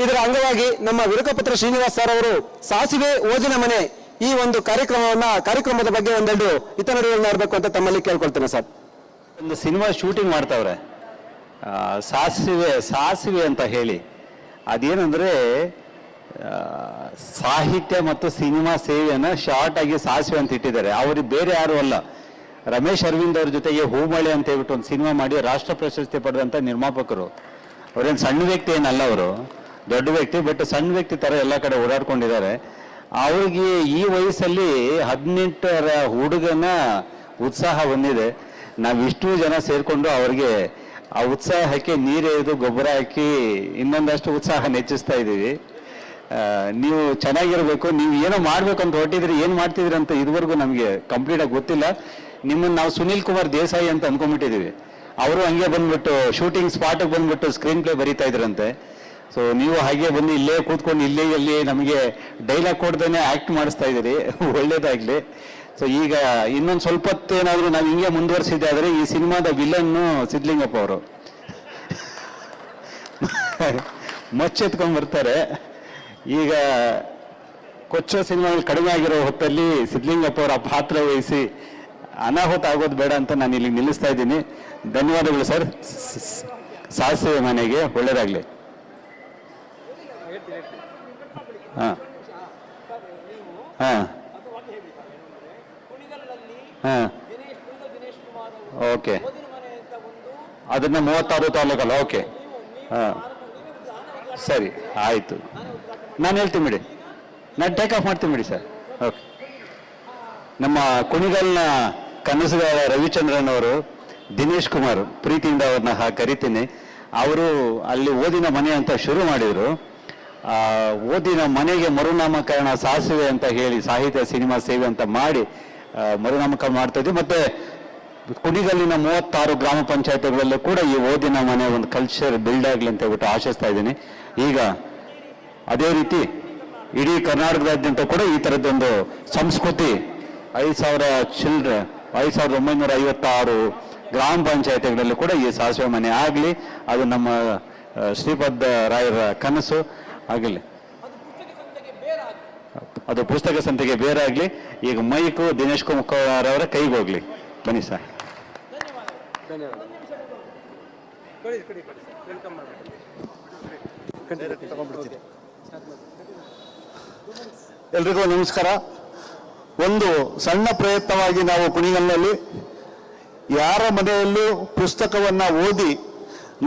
ಇದರ ಅಂಗವಾಗಿ ನಮ್ಮ ವಿರುಕಪುತ್ರ ಶ್ರೀನಿವಾಸ್ ಸರ್ ಅವರು ಸಾಸಿವೆ ಓದಿನ ಮನೆ ಈ ಒಂದು ಕಾರ್ಯಕ್ರಮದ ಬಗ್ಗೆ ಒಂದೆರಡು ಹಿತನುಡಿಗಳನ್ನ ನೋಡಬೇಕು ಅಂತ ತಮ್ಮಲ್ಲಿ ಕೇಳ್ಕೊಳ್ತೇನೆ ಸರ್. ಒಂದು ಸಿನಿಮಾ ಶೂಟಿಂಗ್ ಮಾಡ್ತಾವ್ರೆ, ಸಾಸಿವೆ ಅಂತ ಹೇಳಿ. ಅದೇನಂದ್ರೆ ಸಾಹಿತ್ಯ ಮತ್ತು ಸಿನಿಮಾ ಸೇವೆಯನ್ನು ಶಾರ್ಟ್ ಆಗಿ ಸಾಸಿವೆ ಅಂತ ಇಟ್ಟಿದ್ದಾರೆ. ಅವ್ರಿಗೆ ಬೇರೆ ಯಾರು ಅಲ್ಲ, ರಮೇಶ್ ಅರವಿಂದ್ ಅವ್ರ ಜೊತೆಗೆ ಹೂಮಳೆ ಅಂತ ಹೇಳ್ಬಿಟ್ಟು ಒಂದು ಸಿನಿಮಾ ಮಾಡಿ ರಾಷ್ಟ್ರ ಪ್ರಶಸ್ತಿ ಪಡೆದಂಥ ನಿರ್ಮಾಪಕರು. ಅವ್ರೇನು ಸಣ್ಣ ವ್ಯಕ್ತಿ ಏನಲ್ಲ, ಅವರು ದೊಡ್ಡ ವ್ಯಕ್ತಿ, ಬಟ್ ಸಣ್ಣ ವ್ಯಕ್ತಿ ಥರ ಎಲ್ಲ ಕಡೆ ಓಡಾಡ್ಕೊಂಡಿದ್ದಾರೆ. ಅವ್ರಿಗೆ ಈ ವಯಸ್ಸಲ್ಲಿ 18ರ ಹುಡುಗನ ಉತ್ಸಾಹ ಬಂದಿದೆ. ನಾವಿಷ್ಟು ಜನ ಸೇರಿಕೊಂಡು ಅವ್ರಿಗೆ ಆ ಉತ್ಸಾಹಕ್ಕೆ ನೀರೇದು ಗೊಬ್ಬರ ಹಾಕಿ ಇನ್ನೊಂದಷ್ಟು ಉತ್ಸಾಹ ಹೆಚ್ಚಿಸ್ತಾ ಇದ್ದೀವಿ. ನೀವು ಚೆನ್ನಾಗಿರ್ಬೇಕು. ನೀವು ಏನೋ ಮಾಡ್ಬೇಕು ಅಂತ ಹೊರಟಿದ್ರಿ, ಏನು ಮಾಡ್ತಿದ್ರಿ ಅಂತ ಇದುವರೆಗೂ ನಮಗೆ ಕಂಪ್ಲೀಟಾಗಿ ಗೊತ್ತಿಲ್ಲ. ನಿಮ್ಮನ್ನು ನಾವು ಸುನೀಲ್ ಕುಮಾರ್ ದೇಸಾಯಿ ಅಂತ ಅಂದ್ಕೊಂಡ್ಬಿಟ್ಟಿದ್ದೀವಿ. ಅವರು ಹಂಗೆ ಬಂದ್ಬಿಟ್ಟು ಶೂಟಿಂಗ್ ಸ್ಪಾಟಿಗೆ ಬಂದ್ಬಿಟ್ಟು ಸ್ಕ್ರೀನ್ ಪ್ಲೇ ಬರೀತಾ ಇದ್ರಂತೆ. ಸೊ ನೀವು ಹಾಗೆ ಬಂದು ಇಲ್ಲೇ ಕೂತ್ಕೊಂಡು ಇಲ್ಲಿ ನಮಗೆ ಡೈಲಾಗ್ ಕೊಡ್ದೇನೆ ಆ್ಯಕ್ಟ್ ಮಾಡಿಸ್ತಾ ಇದ್ದೀರಿ, ಒಳ್ಳೇದಾಗಲಿ. ಸೊ ಈಗ ಇನ್ನೊಂದು ಸ್ವಲ್ಪ ಹೊತ್ತೇನಾದರೂ ನಾವು ಹಿಂಗೆ ಮುಂದುವರಿಸಿದ್ದೆ ಆದರೆ ಈ ಸಿನಿಮಾದ ವಿಲನ್ನು ಸಿದ್ಲಿಂಗಪ್ಪ ಅವರು ಮಚ್ಚೆತ್ಕೊಂಡ್ಬರ್ತಾರೆ. ಈಗ ಕೊಚ್ಚೋ ಸಿನಿಮಾಗಳು ಕಡಿಮೆ ಆಗಿರೋ ಹೊತ್ತಲ್ಲಿ ಸಿದ್ಲಿಂಗಪ್ಪ ಅವರ ಪಾತ್ರ ವಹಿಸಿ ಅನಾಹುತ ಆಗೋದು ಬೇಡ ಅಂತ ನಾನು ಇಲ್ಲಿ ನಿಲ್ಲಿಸ್ತಾ ಇದ್ದೀನಿ. ಧನ್ಯವಾದಗಳು ಸರ್. ಸಾಸಿವೆ ಮನೆಗೆ ಒಳ್ಳೆಯದಾಗಲಿ. ಹಾಂ ಹಾಂ ಹಾಂ ಓಕೆ, ಅದನ್ನು 36 ತಾಲೂಕಲ್ಲ. ಓಕೆ ಹಾಂ ಸರಿ, ಆಯಿತು. ನಾನು ಹೇಳ್ತೀನಿ ಬಿಡಿ, ನಾನು ಟೇಕ್ ಆಫ್ ಮಾಡ್ತೀನಿ ಬಿಡಿ ಸರ್. ಓಕೆ. ನಮ್ಮ ಕುಣಿಗಲ್ನ ಕನಸುಗಾರ ರವಿಚಂದ್ರನ್ ಅವರು, ದಿನೇಶ್ ಕುಮಾರ್, ಪ್ರೀತಿಯಿಂದ ಅವ್ರನ್ನ ಕರಿತೀನಿ. ಅವರು ಅಲ್ಲಿ ಓದಿನ ಮನೆ ಅಂತ ಶುರು ಮಾಡಿದರು. ಓದಿನ ಮನೆಗೆ ಮರುನಾಮಕರಣ ಸಾಸಿವೆ ಅಂತ ಹೇಳಿ ಸಾಹಿತ್ಯ ಸಿನಿಮಾ ಸೇವೆ ಅಂತ ಮಾಡಿ ಮರುನಾಮಕರಣ ಮಾಡ್ತಾ ಇದ್ವಿ. ಮತ್ತು ಕುಣಿಗಲ್ಲಿನ 36 ಗ್ರಾಮ ಪಂಚಾಯತ್ಗಳಲ್ಲೂ ಕೂಡ ಈ ಓದಿನ ಮನೆ ಒಂದು ಕಲ್ಚರ್ ಬಿಲ್ಡ್ ಆಗಲಿ ಅಂತ ಹೇಳ್ಬಿಟ್ಟು ಆಶಿಸ್ತಾ ಇದ್ದೀನಿ. ಈಗ ಅದೇ ರೀತಿ ಇಡೀ ಕರ್ನಾಟಕದಾದ್ಯಂತ ಕೂಡ ಈ ಥರದ್ದೊಂದು ಸಂಸ್ಕೃತಿ 5,000 ಚಿಲ್ಡ್ರೆ 5,956 ಗ್ರಾಮ ಪಂಚಾಯತ್ಗಳಲ್ಲಿ ಕೂಡ ಈ ಸಾಸಿವೆ ಮನೆ ಆಗಲಿ. ಅದು ನಮ್ಮ ಶ್ರೀಪದ್ ರಾಯರ ಕನಸು ಆಗಲಿ. ಅದು ಪುಸ್ತಕ ಸಂತೆಗೆ ಬೇರಾಗಲಿ. ಈಗ ಮೈಕು ದಿನೇಶ್ ಕುಮಾರ್ ಅವರ ಕೈಗೆ ಹೋಗ್ಲಿ. ಬನ್ನಿ ಸರ್. ಎಲ್ರಿಗೂ ನಮಸ್ಕಾರ. ಒಂದು ಸಣ್ಣ ಪ್ರಯತ್ನವಾಗಿ ನಾವು ಕುಣಿಗಲ್ನಲ್ಲಿ ಯಾರ ಮನೆಯಲ್ಲೂ ಪುಸ್ತಕವನ್ನು ಓದಿ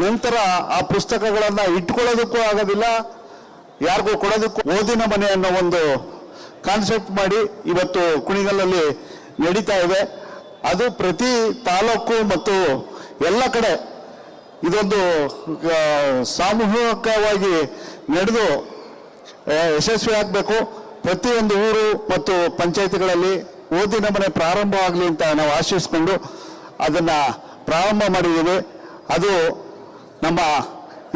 ನಂತರ ಆ ಪುಸ್ತಕಗಳನ್ನು ಇಟ್ಕೊಳ್ಳೋದಕ್ಕೂ ಆಗೋದಿಲ್ಲ, ಯಾರಿಗೂ ಕೊಡೋದಕ್ಕೂ ಓದಿನ ಮನೆ ಅನ್ನೋ ಒಂದು ಕಾನ್ಸೆಪ್ಟ್ ಮಾಡಿ ಇವತ್ತು ಕುಣಿಗಲ್ಲಲ್ಲಿ ನಡೀತಾ ಇದೆ. ಅದು ಪ್ರತಿ ತಾಲೂಕು ಮತ್ತು ಎಲ್ಲ ಕಡೆ ಇದೊಂದು ಸಾಮೂಹಿಕವಾಗಿ ನಡೆದು ಯಶಸ್ವಿ ಆಗಬೇಕು. ಪ್ರತಿಯೊಂದು ಊರು ಮತ್ತು ಪಂಚಾಯತಿಗಳಲ್ಲಿ ಓದಿನ ಮನೆ ಪ್ರಾರಂಭ ಆಗಲಿ ಅಂತ ನಾವು ಆಶಿಸ್ಕೊಂಡು ಅದನ್ನು ಪ್ರಾರಂಭ ಮಾಡಿದ್ದೀವಿ. ಅದು ನಮ್ಮ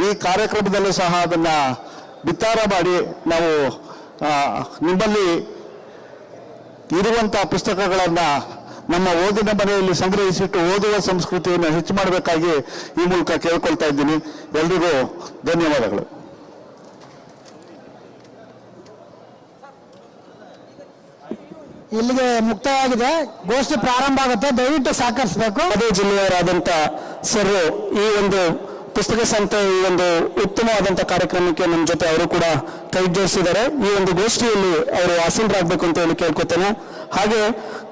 ಈ ಕಾರ್ಯಕ್ರಮದಲ್ಲೂ ಸಹ ಅದನ್ನು ಬಿತ್ತಾರ ಮಾಡಿ ನಾವು ನಿಮ್ಮಲ್ಲಿ ಇರುವಂಥ ಪುಸ್ತಕಗಳನ್ನು ನಮ್ಮ ಓದಿನ ಮನೆಯಲ್ಲಿ ಸಂಗ್ರಹಿಸಿಟ್ಟು ಓದುವ ಸಂಸ್ಕೃತಿಯನ್ನು ಹೆಚ್ಚು ಮಾಡಬೇಕಾಗಿ ಈ ಮೂಲಕ ಕೇಳ್ಕೊಳ್ತಾ ಇದ್ದೀನಿ. ಎಲ್ರಿಗೂ ಧನ್ಯವಾದಗಳು. ಇಲ್ಲಿಗೆ ಮುಕ್ತಾಯವಾಗಿದೆ. ಗೋಷ್ಠಿ ಪ್ರಾರಂಭ ಆಗುತ್ತೆ, ದಯವಿಟ್ಟು ಸಹಕರಿಸಬೇಕು. ಅದೇ ಜಿಲ್ಲೆಯವರಾದಂಥ ಸರ್ ಈ ಒಂದು ಪುಸ್ತಕ ಸಂತೆ ಈ ಒಂದು ಉತ್ತಮವಾದಂಥ ಕಾರ್ಯಕ್ರಮಕ್ಕೆ ನಮ್ಮ ಜೊತೆ ಅವರು ಕೂಡ ಕೈ ಜೋಡಿಸಿದ್ದಾರೆ. ಈ ಒಂದು ಗೋಷ್ಠಿಯಲ್ಲಿ ಅವರು ಆಸೀನರಾಗಬೇಕು ಅಂತ ಹೇಳಿ ಕೇಳ್ಕೊತೇನೆ. ಹಾಗೆ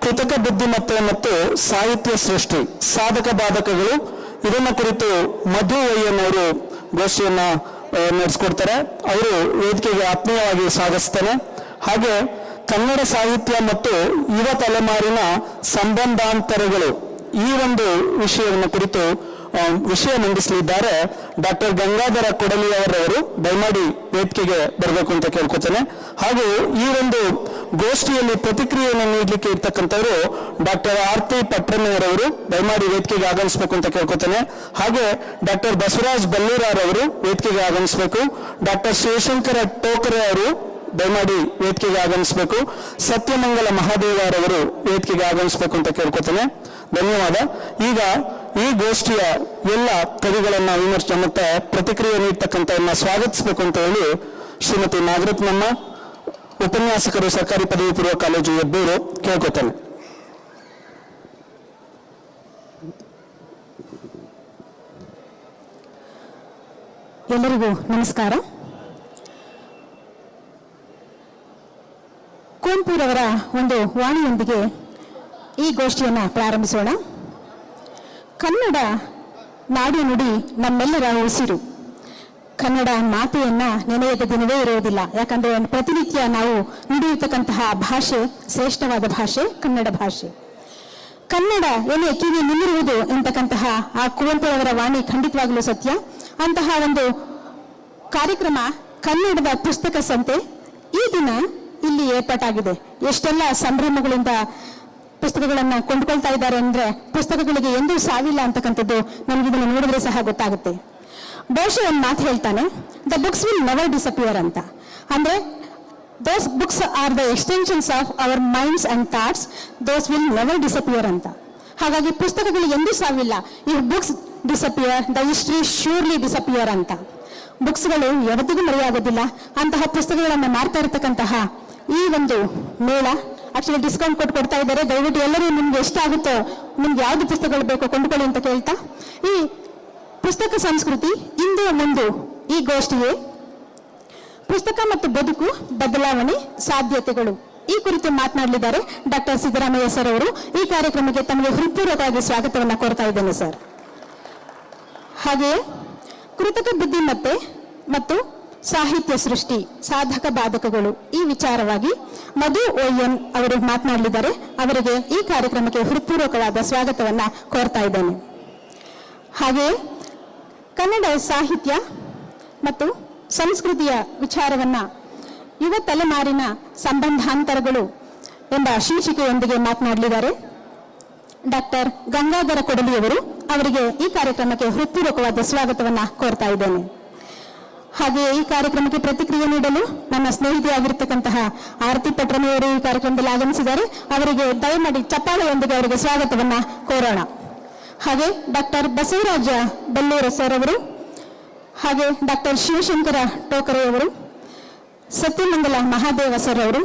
ಕೃತಕ ಬುದ್ಧಿಮತ್ತೆ ಮತ್ತು ಸಾಹಿತ್ಯ ಸೃಷ್ಟಿ ಸಾಧಕ ಬಾಧಕಗಳು ಇದನ್ನ ಕುರಿತು ಮಧು ವೈಯನ್ನವರು ಗೋಷ್ಠಿಯನ್ನ ನಡೆಸ್ಕೊಡ್ತಾರೆ. ಅವರು ವೇದಿಕೆಗೆ ಆತ್ಮೀಯವಾಗಿ ಸ್ವಾಗತಿಸ್ತಾನೆ. ಹಾಗೆ ಕನ್ನಡ ಸಾಹಿತ್ಯ ಮತ್ತು ಯುವ ತಲೆಮಾರಿನ ಸಂಬಂಧಾಂತರಗಳು ಈ ಒಂದು ವಿಷಯವನ್ನು ಕುರಿತು ವಿಷಯ ಮಂಡಿಸಲಿದ್ದಾರೆ ಡಾಕ್ಟರ್ ಗಂಗಾಧರ ಕೊಡಲಿಯವರವರು. ದಯಮಾಡಿ ವೇದಿಕೆಗೆ ಬರಬೇಕು ಅಂತ ಕೇಳ್ಕೊತೇನೆ. ಹಾಗೂ ಈ ಒಂದು ಗೋಷ್ಠಿಯಲ್ಲಿ ಪ್ರತಿಕ್ರಿಯೆಯನ್ನು ನೀಡಲಿಕ್ಕೆ ಇರ್ತಕ್ಕಂಥವರು ಡಾಕ್ಟರ್ ಆರ್ತಿ ಪಟ್ರನ್ನವರವರು. ದಯಮಾಡಿ ವೇದಿಕೆಗೆ ಆಗಮಿಸಬೇಕು ಅಂತ ಕೇಳ್ಕೊತೇನೆ. ಹಾಗೆ ಡಾಕ್ಟರ್ ಬಸವರಾಜ್ ಬಲ್ಲೂರವರು ವೇದಿಕೆಗೆ ಆಗಮಿಸಬೇಕು. ಡಾಕ್ಟರ್ ಶಿವಶಂಕರ ಟೋಕರೆ ಅವರು ದಯಮಾಡಿ ವೇದಿಕೆಗೆ ಆಗಮಿಸಬೇಕು. ಸತ್ಯಮಂಗಲ ಮಹಾದೇವರವರು ವೇದಿಕೆಗೆ ಆಗಮಿಸಬೇಕು ಅಂತ ಕೇಳ್ಕೊತೇನೆ. ಧನ್ಯವಾದ. ಈಗ ಈ ಗೋಷ್ಠಿಯ ಎಲ್ಲ ಕವಿಗಳನ್ನ ವಿಮರ್ಶೆ ಮತ್ತೆ ಪ್ರತಿಕ್ರಿಯೆ ನೀಡ್ತಕ್ಕಂಥವನ್ನ ಸ್ವಾಗತಿಸಬೇಕು ಅಂತ ಹೇಳಿ ಶ್ರೀಮತಿ ನಾಗರತ್ನಮ್ಮ, ಉಪನ್ಯಾಸಕರು, ಸರ್ಕಾರಿ ಪದವಿ ಪೂರ್ವ ಕಾಲೇಜು ಹೆಬ್ಬೂರು, ಕೇಳ್ಕೊತಾನೆ. ಎಲ್ಲರಿಗೂ ನಮಸ್ಕಾರ. ಕುವೆಂಪುರವರ ಒಂದು ವಾಣಿಯೊಂದಿಗೆ ಈ ಗೋಷ್ಠಿಯನ್ನು ಪ್ರಾರಂಭಿಸೋಣ. ಕನ್ನಡ ನಾಡು ನುಡಿ ನಮ್ಮೆಲ್ಲರ ಉಸಿರು. ಕನ್ನಡ ಮಾತೆಯನ್ನ ನೆನೆಯದ ದಿನವೇ ಇರುವುದಿಲ್ಲ. ಯಾಕಂದ್ರೆ ಪ್ರತಿನಿತ್ಯ ನಾವು ನುಡಿಯತಕ್ಕಂತಹ ಭಾಷೆ ಶ್ರೇಷ್ಠವಾದ ಭಾಷೆ ಕನ್ನಡ ಭಾಷೆ. ಕನ್ನಡ ಎಲೆ ಕಿವಿ ನಿಲ್ಲಿರುವುದು ಎಂತಕ್ಕಂತಹ ಆ ಕುವೆಂಪುರವರ ವಾಣಿ ಖಂಡಿತವಾಗಲೂ ಸತ್ಯ. ಅಂತಹ ಒಂದು ಕಾರ್ಯಕ್ರಮ ಕನ್ನಡದ ಪುಸ್ತಕ ಸಂತೆ ಈ ದಿನ ಇಲ್ಲಿ ಏರ್ಪಾಟಾಗಿದೆ. ಎಷ್ಟೆಲ್ಲ ಸಂಭ್ರಮಗಳಿಂದ ಪುಸ್ತಕಗಳನ್ನು ಕೊಂಡ್ಕೊಳ್ತಾ ಇದ್ದಾರೆ ಅಂದ್ರೆ ಪುಸ್ತಕಗಳಿಗೆ ಎಂದೂ ಸಾವಿಲ್ಲ ಅಂತಕ್ಕಂಥದ್ದು ನಮ್ಗೆ ಇದನ್ನು ನೋಡಿದ್ರೆ ಸಹ ಗೊತ್ತಾಗುತ್ತೆ. ಬಹುಶಃ ಒಂದು ಮಾತು ಹೇಳ್ತಾನೆ, the books will never disappear ಅಂತ. ಅಂದ್ರೆ those books are the extensions of our minds and thoughts, those will never disappear ಅಂತ. ಹಾಗಾಗಿ ಪುಸ್ತಕಗಳು ಎಂದೂ ಸಾವಿಲ್ಲ. If books disappear the history surely disappear ಅಂತ. ಬುಕ್ಸ್ಗಳು ಯಾವತ್ತಿಗೂ ಮರೆಯಾಗೋದಿಲ್ಲ. ಅಂತಹ ಪುಸ್ತಕಗಳನ್ನು ಮಾರ್ತಾ ಇರತಕ್ಕಂತಹ ಈ ಒಂದು ಮೇಳ ಆಕ್ಚುಲಿ ಡಿಸ್ಕೌಂಟ್ ಕೊಡ್ತಾ ಇದ್ದಾರೆ. ದಯವಿಟ್ಟು ಎಲ್ಲರೂ ನಿಮ್ಗೆ ಎಷ್ಟಾಗುತ್ತೋ ನಿಮ್ಗೆ ಯಾವ್ದು ಪುಸ್ತಕಗಳು ಬೇಕೋ ಕೊಂಡುಕೊಳ್ಳಿ ಅಂತ ಕೇಳ್ತಾ, ಈ ಪುಸ್ತಕ ಸಂಸ್ಕೃತಿ ಇಂದು ಮುಂದು ಈ ಗೋಷ್ಠಿಗೆ ಪುಸ್ತಕ ಮತ್ತು ಬದುಕು ಬದಲಾವಣೆ ಸಾಧ್ಯತೆಗಳು ಈ ಕುರಿತು ಮಾತನಾಡಲಿದ್ದಾರೆ ಡಾಕ್ಟರ್ ಸಿದ್ದರಾಮಯ್ಯ ಸರ್ ಅವರು. ಈ ಕಾರ್ಯಕ್ರಮಕ್ಕೆ ತಮಗೆ ಹೃತ್ಪೂರ್ವಕವಾಗಿ ಸ್ವಾಗತವನ್ನು ಕೋರ್ತಾ ಇದ್ದೇನೆ ಸರ್. ಹಾಗೆಯೇ ಕೃತಕ ಬುದ್ಧಿಮತ್ತೆ ಮತ್ತು ಸಾಹಿತ್ಯ ಸೃಷ್ಟಿ ಸಾಧಕ ಬಾಧಕಗಳು ಈ ವಿಚಾರವಾಗಿ ಮಧು ON ಅವರು ಮಾತನಾಡಲಿದ್ದಾರೆ. ಅವರಿಗೆ ಈ ಕಾರ್ಯಕ್ರಮಕ್ಕೆ ಹೃತ್ಪೂರ್ವಕವಾದ ಸ್ವಾಗತವನ್ನ ಕೋರ್ತಾ ಇದ್ದೇನೆ. ಹಾಗೆಯೇ ಕನ್ನಡ ಸಾಹಿತ್ಯ ಮತ್ತು ಸಂಸ್ಕೃತಿಯ ವಿಚಾರವನ್ನ ಯುವ ತಲೆಮಾರಿನ ಸಂಬಂಧಾಂತರಗಳು ಎಂಬ ಶೀರ್ಷಿಕೆಯೊಂದಿಗೆ ಮಾತನಾಡಲಿದ್ದಾರೆ ಡಾಕ್ಟರ್ ಗಂಗಾಧರ ಕೊಡಲಿಯವರು. ಅವರಿಗೆ ಈ ಕಾರ್ಯಕ್ರಮಕ್ಕೆ ಹೃತ್ಪೂರ್ವಕವಾದ ಸ್ವಾಗತವನ್ನ ಕೋರ್ತಾ ಇದ್ದೇನೆ. ಹಾಗೆಯೇ ಈ ಕಾರ್ಯಕ್ರಮಕ್ಕೆ ಪ್ರತಿಕ್ರಿಯೆ ನೀಡಲು ನನ್ನ ಸ್ನೇಹಿತೆಯಾಗಿರ್ತಕ್ಕಂತಹ ಆರತಿ ಪಟ್ರಣಿಯವರು ಈ ಕಾರ್ಯಕ್ರಮದಲ್ಲಿ ಆಗಮಿಸಿದ್ದಾರೆ. ಅವರಿಗೆ ದಯಮಾಡಿ ಚಪ್ಪಾಳೆಯೊಂದಿಗೆ ಅವರಿಗೆ ಸ್ವಾಗತವನ್ನ ಕೋರೋಣ. ಹಾಗೆ ಡಾಕ್ಟರ್ ಬಸವರಾಜ ಬಲ್ಲೂರ ಸರ್ ಅವರು, ಹಾಗೆ ಡಾಕ್ಟರ್ ಶಿವಶಂಕರ ಟೋಕರೆಯವರು, ಸತ್ಯಮಂಗಲ ಮಹಾದೇವ ಸರ್ ಅವರು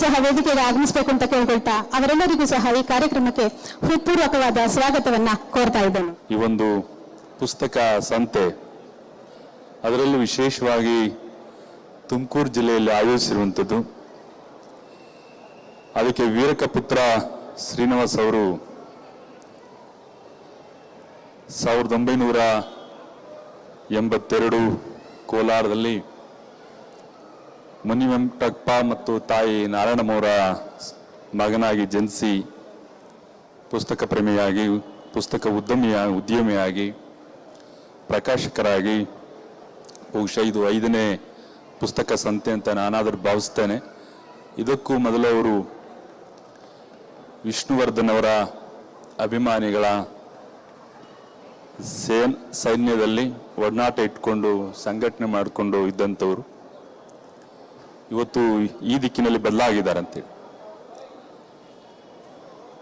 ಸಹ ವೇದಿಕೆಗೆ ಆಗಮಿಸಬೇಕು ಅಂತ ಕೇಳ್ಕೊಳ್ತಾ ಅವರೆಲ್ಲರಿಗೂ ಸಹ ಈ ಕಾರ್ಯಕ್ರಮಕ್ಕೆ ಹೃತ್ಪೂರ್ವಕವಾದ ಸ್ವಾಗತವನ್ನ ಕೋರ್ತಾ ಇದ್ದೇನೆ. ಈ ಒಂದು ಪುಸ್ತಕ ಸಂತೆ ಅದರಲ್ಲೂ ವಿಶೇಷವಾಗಿ ತುಮಕೂರು ಜಿಲ್ಲೆಯಲ್ಲಿ ಆಯೋಜಿಸಿರುವಂಥದ್ದು. ಅದಕ್ಕೆ ವೀರಕಪುತ್ರ ಶ್ರೀನಿವಾಸ್ ಅವರು 1982 ಕೋಲಾರದಲ್ಲಿ ಮುನಿವೆಂಕಟಪ್ಪ ಮತ್ತು ತಾಯಿ ನಾರಾಯಣಮ್ಮವರ ಮಗನಾಗಿ ಜನಿಸಿ ಪುಸ್ತಕ ಪ್ರೇಮಿಯಾಗಿ, ಪುಸ್ತಕ ಉದ್ಯಮಿಯಾಗಿ, ಪ್ರಕಾಶಕರಾಗಿ, ಬಹುಶಃ ಇದು 5ನೇ ಪುಸ್ತಕ ಸಂತೆ ಅಂತ ನಾನಾದರೂ ಭಾವಿಸ್ತೇನೆ. ಇದಕ್ಕೂ ಮೊದಲು ಅವರು ವಿಷ್ಣುವರ್ಧನ್ ಅವರ ಅಭಿಮಾನಿಗಳ ಸೈನ್ಯದಲ್ಲಿ ಒಡನಾಟ ಇಟ್ಕೊಂಡು ಸಂಘಟನೆ ಮಾಡಿಕೊಂಡು ಇದ್ದಂಥವ್ರು ಇವತ್ತು ಈ ದಿಕ್ಕಿನಲ್ಲಿ ಬದಲಾಗಿದ್ದಾರೆ ಅಂತೇಳಿ.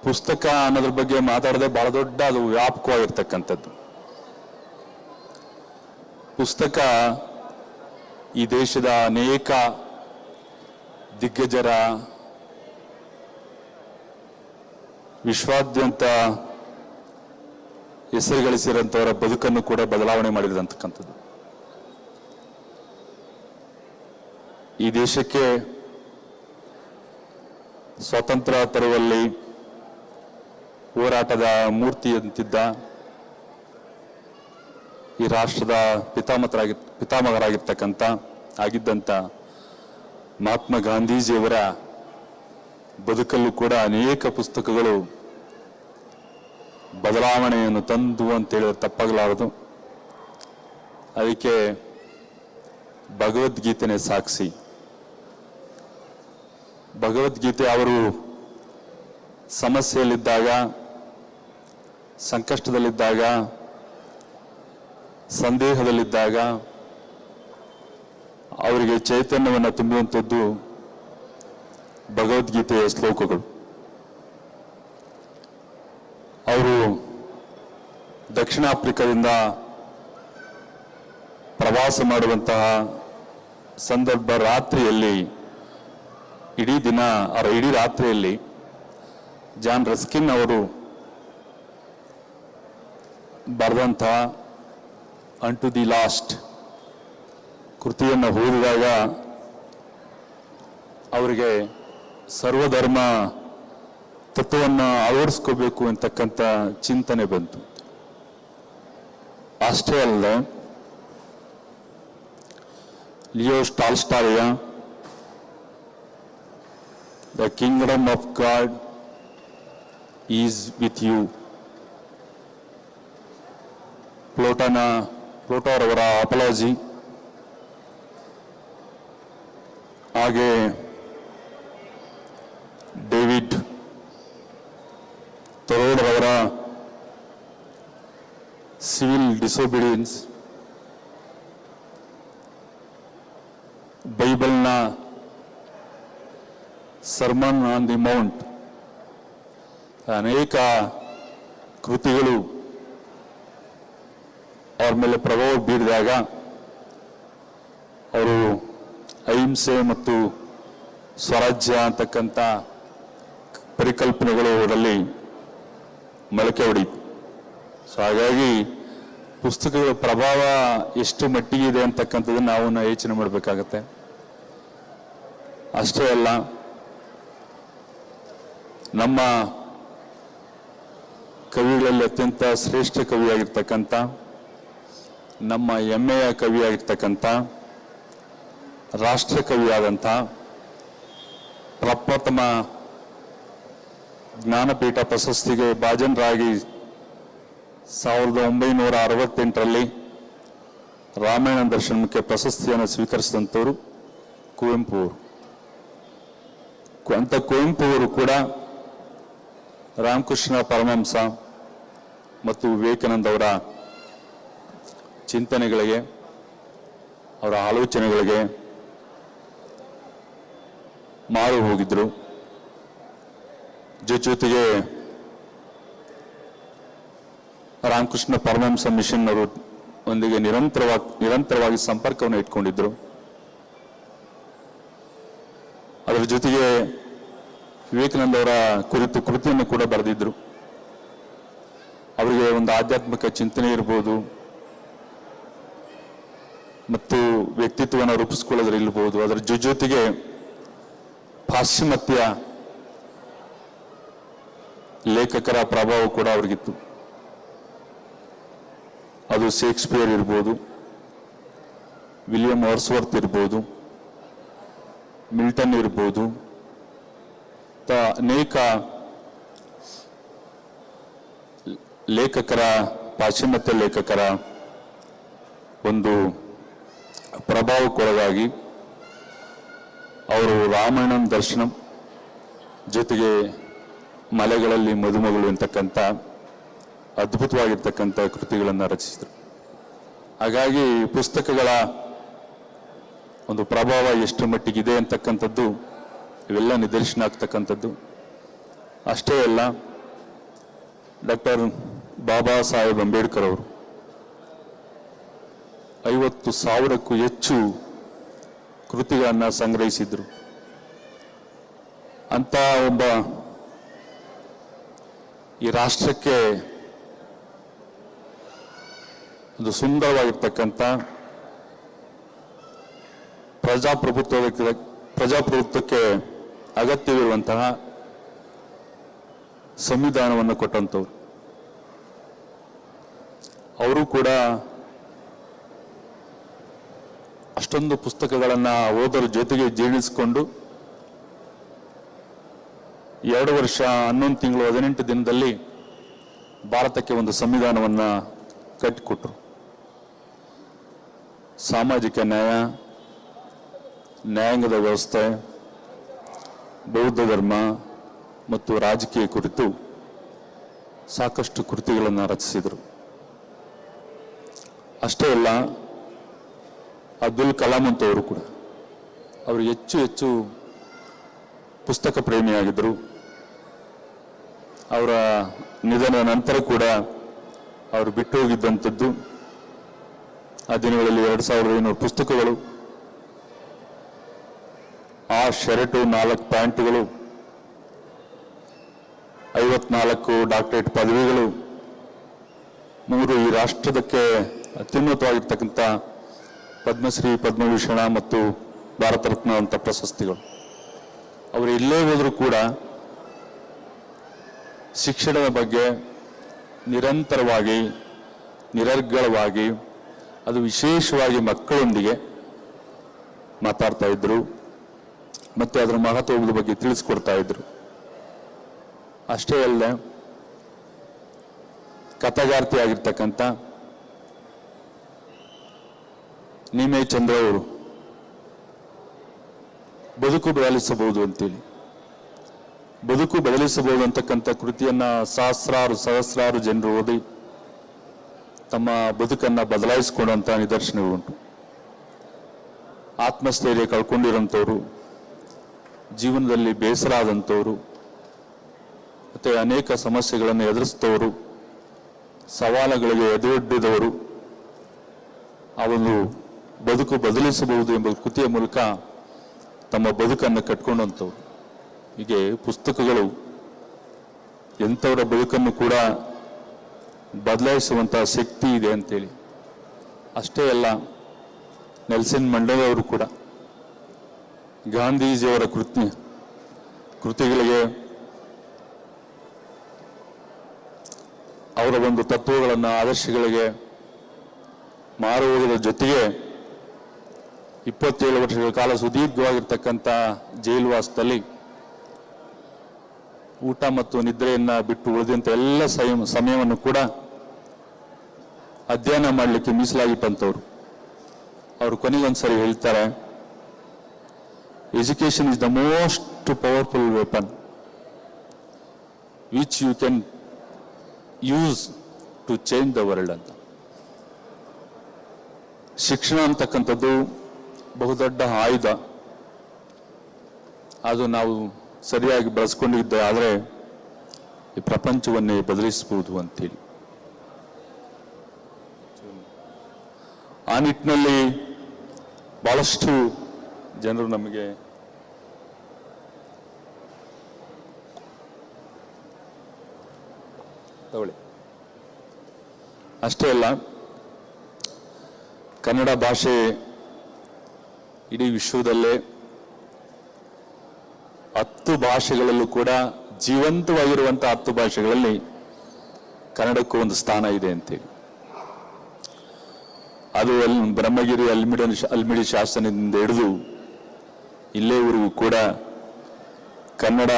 ಪುಸ್ತಕ ಅನ್ನೋದ್ರ ಬಗ್ಗೆ ಮಾತಾಡದೆ ಬಹಳ ದೊಡ್ಡ ಅದು ವ್ಯಾಪಕವಾಗಿರ್ತಕ್ಕಂಥದ್ದು. ಪುಸ್ತಕ ಈ ದೇಶದ ಅನೇಕ ದಿಗ್ಗಜರ ವಿಶ್ವಾದ್ಯಂತ ಹೆಸರು ಗಳಿಸಿರುವಂಥವರ ಬದುಕನ್ನು ಕೂಡ ಬದಲಾವಣೆ ಮಾಡಿದಂತಕ್ಕಂಥದ್ದು. ಈ ದೇಶಕ್ಕೆ ಸ್ವಾತಂತ್ರ್ಯ ತರುವಲ್ಲಿ ಹೋರಾಟದ ಮೂರ್ತಿಯಂತಿದ್ದ ಈ ರಾಷ್ಟ್ರದ ಆಗಿದ್ದಂಥ ಮಹಾತ್ಮ ಗಾಂಧೀಜಿಯವರ ಬದುಕಲ್ಲೂ ಕೂಡ ಅನೇಕ ಪುಸ್ತಕಗಳು ಬದಲಾವಣೆಯನ್ನು ತಂದು ಅಂತೇಳಿದ್ರೆ ತಪ್ಪಾಗಲಾರದು. ಅದಕ್ಕೆ ಭಗವದ್ಗೀತೆನೇ ಸಾಕ್ಷಿ. ಭಗವದ್ಗೀತೆ ಅವರು ಸಮಸ್ಯೆಯಲ್ಲಿದ್ದಾಗ, ಸಂಕಷ್ಟದಲ್ಲಿದ್ದಾಗ, ಸಂದೇಹದಲ್ಲಿದ್ದಾಗ ಅವರಿಗೆ ಚೈತನ್ಯವನ್ನು ತುಂಬುವಂಥದ್ದು ಭಗವದ್ಗೀತೆಯ ಶ್ಲೋಕಗಳು. ಅವರು ದಕ್ಷಿಣ ಆಫ್ರಿಕಾದಿಂದ ಪ್ರವಾಸ ಮಾಡುವಂತಹ ಸಂದರ್ಭ ರಾತ್ರಿಯಲ್ಲಿ ಇಡೀ ರಾತ್ರಿಯಲ್ಲಿ ಜಾನ್ ರಸ್ಕಿನ್ ಅವರು ಬರೆದಂತಹ ಅಂಟು ದಿ ಲಾಸ್ಟ್ ಕೃತಿಯನ್ನು ಓದಿದಾಗ ಅವರಿಗೆ ಸರ್ವಧರ್ಮ ತತ್ವವನ್ನು ಅಳವಡಿಸ್ಕೋಬೇಕು ಅಂತಕ್ಕಂಥ ಚಿಂತನೆ ಬಂತು. ಅಷ್ಟೇ ಅಲ್ಲದೆ Leo Tolstoy the kingdom of God is with you, ಪ್ಲೋಟೋರವರ ಅಪಲಾಜಿ, ಹಾಗೆ ಡೇವಿಡ್ ಥೊರೋಡರವರ ಸಿವಿಲ್ ಡಿಸೊಬಿಡಿಯನ್ಸ್, ಬೈಬಲ್ನ ಸರ್ಮನ್ ಆನ್ ದಿ ಮೌಂಟ್, ಅನೇಕ ಕೃತಿಗಳು ಅವ್ರ ಮೇಲೆ ಪ್ರಭಾವ ಬೀರಿದಾಗ ಅವರು ಅಹಿಂಸೆ ಮತ್ತು ಸ್ವರಾಜ್ಯ ಅಂತಕ್ಕಂಥ ಪರಿಕಲ್ಪನೆಗಳು ಅವರಲ್ಲಿ ಮೊಳಕೆ ಹೊಡೀತು. ಸೊ ಹಾಗಾಗಿ ಪುಸ್ತಕಗಳ ಪ್ರಭಾವ ಎಷ್ಟು ಮಟ್ಟಿಗೆ ಇದೆ ಅಂತಕ್ಕಂಥದ್ದನ್ನು ನಾವು ಯೋಚನೆ ಮಾಡಬೇಕಾಗತ್ತೆ. ಅಷ್ಟೇ ಅಲ್ಲ, ನಮ್ಮ ಕವಿಗಳಲ್ಲಿ ಅತ್ಯಂತ ಶ್ರೇಷ್ಠ ಕವಿಯಾಗಿರ್ತಕ್ಕಂಥ, ನಮ್ಮ ಹೆಮ್ಮೆಯ ಕವಿಯಾಗಿರ್ತಕ್ಕಂಥ, ರಾಷ್ಟ್ರ ಕವಿಯಾದಂಥ, ಪ್ರಪ್ರಥಮ ಜ್ಞಾನಪೀಠ ಪ್ರಶಸ್ತಿಗೆ ಭಾಜನರಾಗಿ 1968ರಲ್ಲಿ ರಾಮಾಯಣ ದರ್ಶನಕ್ಕೆ ಪ್ರಶಸ್ತಿಯನ್ನು ಸ್ವೀಕರಿಸಿದಂಥವರು ಕುವೆಂಪು ಅವರು. ಅಂತ ಕುವೆಂಪು ಅವರು ಕೂಡ ರಾಮಕೃಷ್ಣ ಪರಮಹಂಸ ಮತ್ತು ವಿವೇಕಾನಂದ ಅವರ ಚಿಂತನೆಗಳಿಗೆ, ಅವರ ಆಲೋಚನೆಗಳಿಗೆ ಮಾರು ಹೋಗಿದ್ರು. ಜೊತೆಗೆ ರಾಮಕೃಷ್ಣ ಪರಮಹಂಸ ಮಿಷನ್ ಅವರು ಒಂದಿಗೆ ನಿರಂತರವಾಗಿ ಸಂಪರ್ಕವನ್ನು ಇಟ್ಕೊಂಡಿದ್ರು. ಅದರ ಜೊತೆಗೆ ವಿವೇಕಾನಂದ ಅವರ ಕುರಿತು ಕೃತಿಯನ್ನು ಕೂಡ ಬರೆದಿದ್ರು. ಅವರಿಗೆ ಒಂದು ಆಧ್ಯಾತ್ಮಿಕ ಚಿಂತನೆ ಇರ್ಬೋದು ಮತ್ತು ವ್ಯಕ್ತಿತ್ವವನ್ನು ರೂಪಿಸ್ಕೊಳ್ಳೋದ್ರಿರ್ಬೋದು. ಅದರ ಜೊತೆಗೆ ಪಾಶ್ಚಿಮಾತ್ಯ ಲೇಖಕರ ಪ್ರಭಾವ ಕೂಡ ಅವ್ರಿಗಿತ್ತು. ಅದು ಶೇಕ್ಸ್ಪಿಯರ್ ಇರ್ಬೋದು, ವಿಲಿಯಂ ವರ್ಡ್ಸ್ವರ್ತ್ ಇರ್ಬೋದು, ಮಿಲ್ಟನ್ ಇರ್ಬೋದು, ಅನೇಕ ಲೇಖಕರ, ಪಾಶ್ಚಿಮಾತ್ಯ ಲೇಖಕರ ಒಂದು ಪ್ರಭಾವಕ್ಕೊಳಗಾಗಿ ಅವರು ರಾಮಾಯಣ ದರ್ಶನಂ ಜೊತೆಗೆ ಮಲೆಗಳಲ್ಲಿ ಮದುಮಗಳು ಅಂತಕ್ಕಂಥ ಅದ್ಭುತವಾಗಿರ್ತಕ್ಕಂಥ ಕೃತಿಗಳನ್ನು ರಚಿಸಿದರು. ಹಾಗಾಗಿ ಪುಸ್ತಕಗಳ ಒಂದು ಪ್ರಭಾವ ಎಷ್ಟು ಮಟ್ಟಿಗಿದೆ ಅಂತಕ್ಕಂಥದ್ದು ಇವೆಲ್ಲ ನಿದರ್ಶನ ಆಗ್ತಕ್ಕಂಥದ್ದು. ಅಷ್ಟೇ ಅಲ್ಲ, ಡಾಕ್ಟರ್ ಬಾಬಾ ಸಾಹೇಬ್ ಅಂಬೇಡ್ಕರ್ ಅವರು 50,000ಕ್ಕೂ ಹೆಚ್ಚು ಕೃತಿಗಳನ್ನು ಸಂಗ್ರಹಿಸಿದ್ರು. ಅಂತ ಒಬ್ಬ ಈ ರಾಷ್ಟ್ರಕ್ಕೆ ಒಂದು ಸುಂದರವಾಗಿರ್ತಕ್ಕಂಥ ಪ್ರಜಾಪ್ರಭುತ್ವಕ್ಕೆ ಅಗತ್ಯವಿರುವಂತಹ ಸಂವಿಧಾನವನ್ನು ಕೊಟ್ಟಂಥವ್ರು. ಅವರು ಕೂಡ ಅಷ್ಟೊಂದು ಪುಸ್ತಕಗಳನ್ನು ಓದರ ಜೊತೆಗೆ ಜೀರ್ಣಿಸಿಕೊಂಡು 2 ವರ್ಷ 11 ತಿಂಗಳು 18 ದಿನದಲ್ಲಿ ಭಾರತಕ್ಕೆ ಒಂದು ಸಂವಿಧಾನವನ್ನು ಕಟ್ಟಿಕೊಟ್ರು. ಸಾಮಾಜಿಕ ನ್ಯಾಯ, ನ್ಯಾಯಾಂಗದ ವ್ಯವಸ್ಥೆ, ಬೌದ್ಧ ಧರ್ಮ ಮತ್ತು ರಾಜಕೀಯ ಕುರಿತು ಸಾಕಷ್ಟು ಕೃತಿಗಳನ್ನು ರಚಿಸಿದರು. ಅಷ್ಟೇ ಅಲ್ಲ, ಅಬ್ದುಲ್ ಕಲಾಂ ಅಂತವರು ಕೂಡ ಅವರು ಹೆಚ್ಚು ಪುಸ್ತಕ ಪ್ರೇಮಿಯಾಗಿದ್ದರು. ಅವರ ನಿಧನ ನಂತರ ಕೂಡ ಅವರು ಬಿಟ್ಟು ಹೋಗಿದ್ದಂಥದ್ದು ಆ ದಿನಗಳಲ್ಲಿ 2500 ಪುಸ್ತಕಗಳು, ಆ ಶರ್ಟು, 4 ಪ್ಯಾಂಟ್ಗಳು, 54 ಡಾಕ್ಟರೇಟ್ ಪದವಿಗಳು, 3 ಈ ರಾಷ್ಟ್ರದಕ್ಕೆ ಅತ್ಯುನ್ನತವಾಗಿರ್ತಕ್ಕಂಥ ಪದ್ಮಶ್ರೀ, ಪದ್ಮಭೂಷಣ ಮತ್ತು ಭಾರತ ರತ್ನ ಅಂತ ಪ್ರಶಸ್ತಿಗಳು. ಅವರು ಎಲ್ಲೇ ಹೋದರೂ ಕೂಡ ಶಿಕ್ಷಣದ ಬಗ್ಗೆ ನಿರಂತರವಾಗಿ, ನಿರರ್ಗಳವಾಗಿ, ಅದು ವಿಶೇಷವಾಗಿ ಮಕ್ಕಳೊಂದಿಗೆ ಮಾತಾಡ್ತಾ ಇದ್ರು ಮತ್ತು ಅದರ ಮಹತ್ವದ ಬಗ್ಗೆ ತಿಳಿಸ್ಕೊಡ್ತಾ ಇದ್ರು. ಅಷ್ಟೇ ಅಲ್ಲದೆ ಕಥಾಗಾರ್ತಿ ಆಗಿರ್ತಕ್ಕಂಥ ನೀಮೆ ಚಂದ್ರ ಅವರು ಬದುಕು ಬದಲಿಸಬಹುದು ಅಂತೇಳಿ, ಬದುಕು ಬದಲಿಸಬಹುದು ಅಂತಕ್ಕಂಥ ಕೃತಿಯನ್ನ ಸಹಸ್ರಾರು ಜನರು ಓದಿ ತಮ್ಮ ಬದುಕನ್ನ ಬದಲಾಯಿಸಿಕೊಂಡಂತ ನಿದರ್ಶನಗಳುಂಟು. ಆತ್ಮಸ್ಥೈರ್ಯ ಕಳ್ಕೊಂಡಿರೋಂಥವ್ರು, ಜೀವನದಲ್ಲಿ ಬೇಸರ ಆದಂಥವ್ರು, ಮತ್ತೆ ಅನೇಕ ಸಮಸ್ಯೆಗಳನ್ನು ಎದುರಿಸಿದವರು, ಸವಾಲುಗಳಿಗೆ ಎದುರೊಡ್ಡಿದವರು ಆ ಒಂದು ಬದುಕು ಬದಲಿಸಬಹುದು ಎಂಬ ಕೃತಿಯ ಮೂಲಕ ತಮ್ಮ ಬದುಕನ್ನು ಕಟ್ಕೊಂಡಂಥವ್ರು. ಹೀಗೆ ಪುಸ್ತಕಗಳು ಎಂಥವರ ಬದುಕನ್ನು ಕೂಡ ಬದಲಾಯಿಸುವಂತಹ ಶಕ್ತಿ ಇದೆ ಅಂತೇಳಿ. ಅಷ್ಟೇ ಅಲ್ಲ, ನೆಲ್ಸನ್ ಮಂಡೇಲಾ ಅವರು ಕೂಡ ಗಾಂಧೀಜಿಯವರ ಕೃತಿಗಳಿಗೆ ಅವರ ಒಂದು ತತ್ವಗಳನ್ನು, ಆದರ್ಶಗಳಿಗೆ ಮಾರು ಹೋಗೋದ್ರ ಜೊತೆಗೆ 27 ವರ್ಷಗಳ ಕಾಲ ಸುದೀರ್ಘವಾಗಿರ್ತಕ್ಕಂಥ ಜೈಲುವಾಸದಲ್ಲಿ ಊಟ ಮತ್ತು ನಿದ್ರೆಯನ್ನ ಬಿಟ್ಟು ಉಳಿದಂಥ ಎಲ್ಲ ಸಮಯವನ್ನು ಕೂಡ ಅಧ್ಯಯನ ಮಾಡಲಿಕ್ಕೆ ಮೀಸಲಾಗಿಟ್ಟಂಥವ್ರು. ಅವರು ಕೊನೆಗೊಂದ್ಸರಿ ಹೇಳ್ತಾರೆ, education is the most powerful weapon which you can use to change the world ಅಂತ. ಶಿಕ್ಷಣ ಅಂತಕ್ಕಂಥದ್ದು ಬಹುದೊಡ್ಡ ಆಯುಧ. ಅದು ನಾವು ಸರಿಯಾಗಿ ಬಳಸ್ಕೊಂಡಿದ್ದೆ ಆದರೆ ಈ ಪ್ರಪಂಚವನ್ನೇ ಬದಲಿಸಬಹುದು ಅಂತೇಳಿ. ಆ ನಿಟ್ಟಿನಲ್ಲಿ ಬಹಳಷ್ಟು ಜನರು ನಮಗೆ ತಗೊಳ್ಳಿ. ಅಷ್ಟೇ ಅಲ್ಲ, ಕನ್ನಡ ಭಾಷೆ ಇಡೀ ವಿಶ್ವದಲ್ಲೇ 10 ಭಾಷೆಗಳಲ್ಲೂ ಕೂಡ ಜೀವಂತವಾಗಿರುವಂತಹ 10 ಭಾಷೆಗಳಲ್ಲಿ ಕನ್ನಡಕ್ಕೂ ಒಂದು ಸ್ಥಾನ ಇದೆ ಅಂತೇಳಿ. ಅದು ಬ್ರಹ್ಮಗಿರಿ ಅಲ್ಮಿಡಿ ಶಾಸನದಿಂದ ಹಿಡಿದು ಇಲ್ಲೇವರೆಗೂ ಕೂಡ ಕನ್ನಡ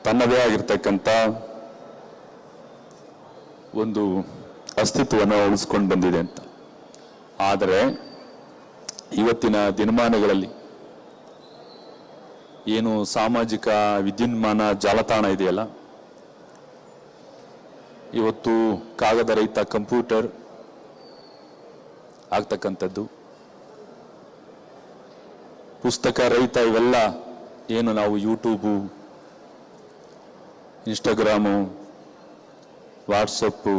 ತನ್ನದೇ ಆಗಿರ್ತಕ್ಕಂಥ ಒಂದು ಅಸ್ತಿತ್ವವನ್ನು ಉಳಿಸ್ಕೊಂಡು ಬಂದಿದೆ ಅಂತ. ಆದರೆ ಇವತ್ತಿನ ದಿನಮಾನಗಳಲ್ಲಿ ಏನು ಸಾಮಾಜಿಕ ವಿದ್ಯುನ್ಮಾನ ಜಾಲತಾಣ ಇದೆಯಲ್ಲ, ಇವತ್ತು ಕಾಗದ ರಹಿತ ಕಂಪ್ಯೂಟರ್ ಆಗ್ತಕ್ಕಂಥದ್ದು, ಪುಸ್ತಕ ರಹಿತ ಇವೆಲ್ಲ ಏನು ನಾವು ಯೂಟ್ಯೂಬು, ಇನ್ಸ್ಟಾಗ್ರಾಮು, ವಾಟ್ಸಪ್ಪು,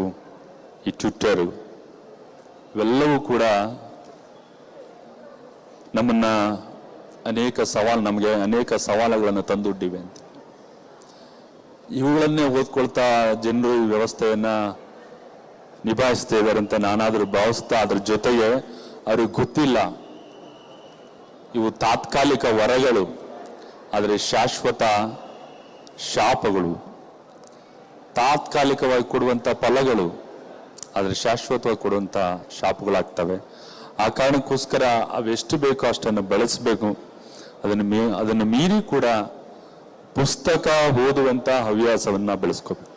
ಈ ಟ್ವಿಟ್ಟರು ಇವೆಲ್ಲವೂ ಕೂಡ ನಮ್ಮನ್ನ ನಮಗೆ ಅನೇಕ ಸವಾಲುಗಳನ್ನು ತಂದೊಡ್ಡಿವೆ ಅಂತ. ಇವುಗಳನ್ನೇ ಓದ್ಕೊಳ್ತಾ ಜನರು ಈ ವ್ಯವಸ್ಥೆಯನ್ನ ನಿಭಾಯಿಸ್ತಾ ಇದ್ದಾರೆ ಅಂತ ನಾನಾದರೂ ಭಾವಿಸ್ತಾ, ಅದ್ರ ಜೊತೆಗೆ ಅವ್ರಿಗೆ ಗೊತ್ತಿಲ್ಲ ಇವು ತಾತ್ಕಾಲಿಕ ವರಗಳು, ಆದರೆ ಶಾಶ್ವತ ಶಾಪಗಳು. ತಾತ್ಕಾಲಿಕವಾಗಿ ಕೊಡುವಂಥ ಫಲಗಳು, ಆದರೆ ಶಾಶ್ವತವಾಗಿ ಕೊಡುವಂಥ ಶಾಪಗಳಾಗ್ತವೆ. ಆ ಕಾರಣಕ್ಕೋಸ್ಕರ ಅವೆಷ್ಟು ಬೇಕೋ ಅಷ್ಟನ್ನು ಬೆಳೆಸಬೇಕು. ಅದನ್ನು ಮೀರಿ ಕೂಡ ಪುಸ್ತಕ ಓದುವಂಥ ಹವ್ಯಾಸವನ್ನ ಬೆಳೆಸ್ಕೋಬೇಕು.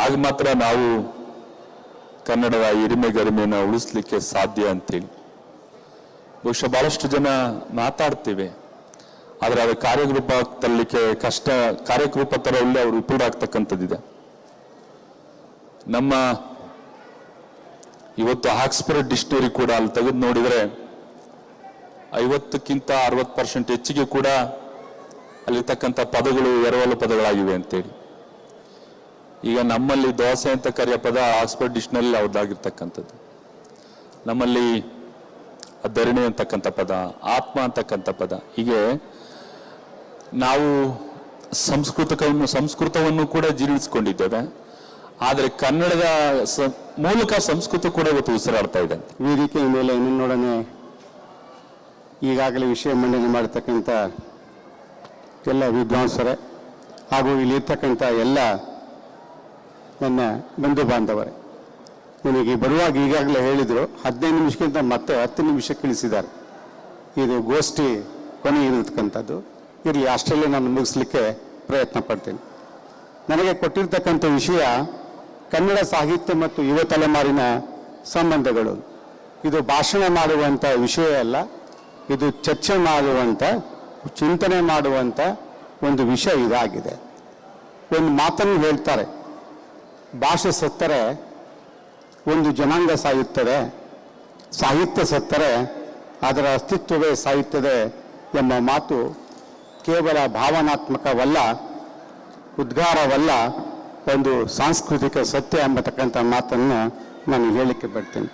ಆಗ ಮಾತ್ರ ನಾವು ಕನ್ನಡದ ಹಿರಿಮೆ ಗರಿಮೆಯನ್ನು ಉಳಿಸ್ಲಿಕ್ಕೆ ಸಾಧ್ಯ ಅಂತೇಳಿ. ಬಹುಶಃ ಬಹಳಷ್ಟು ಜನ ಮಾತಾಡ್ತೇವೆ, ಆದರೆ ಅದು ಕಾರ್ಯರೂಪ ತರಲಿಕ್ಕೆ ಕಷ್ಟ. ಕಾರ್ಯರೂಪ ತರಲಿ ಅವರು ವಿಫಲ ಆಗ್ತಕ್ಕಂಥದ್ದಿದೆ. ನಮ್ಮ ಇವತ್ತು ಆಕ್ಸ್ಫರ್ಡ್ ಡಿಕ್ಷನರಿ ಕೂಡ ಅಲ್ಲಿ ತೆಗೆದು ನೋಡಿದರೆ 50ಕ್ಕಿಂತ 60% ಹೆಚ್ಚಿಗೆ ಕೂಡ ಅಲ್ಲಿರ್ತಕ್ಕಂಥ ಪದಗಳು ಎರವಲು ಪದಗಳಾಗಿವೆ ಅಂತೇಳಿ. ಈಗ ನಮ್ಮಲ್ಲಿ ದೋಸೆ ಅಂತ ಕರೆಯೋ ಪದ ಆಕ್ಸ್ಫರ್ಡ್ ಡಿಕ್ಷನರಿ ಅವ್ರದ್ದಾಗಿರ್ತಕ್ಕಂಥದ್ದು. ನಮ್ಮಲ್ಲಿ ಧರಣಿ ಅಂತಕ್ಕಂಥ ಪದ, ಆತ್ಮ ಅಂತಕ್ಕಂಥ ಪದ, ಹೀಗೆ ನಾವು ಸಂಸ್ಕೃತವನ್ನು ಕೂಡ ಜೀರ್ಣಿಸ್ಕೊಂಡಿದ್ದೇವೆ. ಆದರೆ ಕನ್ನಡದ ಮೂಲಕ ಸಂಸ್ಕೃತ ಕೂಡ ಇವತ್ತು ಉಸಿರಾಡ್ತಾ ಇದೆ. ವೇದಿಕೆಯ ಮೇಲೆ ನಿನ್ನೊಡನೆ ಈಗಾಗಲೇ ವಿಷಯ ಮಂಡನೆ ಮಾಡತಕ್ಕಂಥ ಎಲ್ಲ ವಿದ್ವಾಂಸರೇ ಹಾಗೂ ಇಲ್ಲಿರ್ತಕ್ಕಂಥ ಎಲ್ಲ ನನ್ನ ಬಂಧು ಬಾಂಧವರೇ, ನನಗೆ ಬರುವಾಗ ಈಗಾಗಲೇ ಹೇಳಿದರು 15 ನಿಮಿಷಕ್ಕಿಂತ ಮತ್ತೆ 10 ನಿಮಿಷ ಇಳಿಸಿದ್ದಾರೆ. ಇದು ಗೋಷ್ಠಿ ಕೊನೆ ಇರತಕ್ಕಂಥದ್ದು. ಇರಲಿ, ಅಷ್ಟರಲ್ಲೇ ನಾನು ಮುಗಿಸ್ಲಿಕ್ಕೆ ಪ್ರಯತ್ನ ಪಡ್ತೀನಿ. ನನಗೆ ಕೊಟ್ಟಿರ್ತಕ್ಕಂಥ ವಿಷಯ ಕನ್ನಡ ಸಾಹಿತ್ಯ ಮತ್ತು ಯುವ ತಲೆಮಾರಿನ ಸಂಬಂಧಗಳು. ಇದು ಭಾಷಣ ಮಾಡುವಂಥ ವಿಷಯ ಅಲ್ಲ, ಇದು ಚರ್ಚೆ ಮಾಡುವಂಥ, ಚಿಂತನೆ ಮಾಡುವಂಥ ಒಂದು ವಿಷಯ ಇದಾಗಿದೆ. ಒಂದು ಮಾತನ್ನು ಹೇಳ್ತಾರೆ, ಭಾಷೆ ಸತ್ತರೆ ಒಂದು ಜನಾಂಗ ಸಾಯುತ್ತದೆ, ಸಾಹಿತ್ಯ ಸತ್ತರೆ ಅದರ ಅಸ್ತಿತ್ವವೇ ಸಾಯುತ್ತದೆ ಎಂಬ ಮಾತು ಕೇವಲ ಭಾವನಾತ್ಮಕವಲ್ಲ, ಉದ್ಗಾರವಲ್ಲ, ಒಂದು ಸಾಂಸ್ಕೃತಿಕ ಸತ್ಯ ಎಂಬತಕ್ಕಂಥ ಮಾತನ್ನು ನಾನು ಹೇಳಲಿಕ್ಕೆ ಬರ್ತೀನಿ.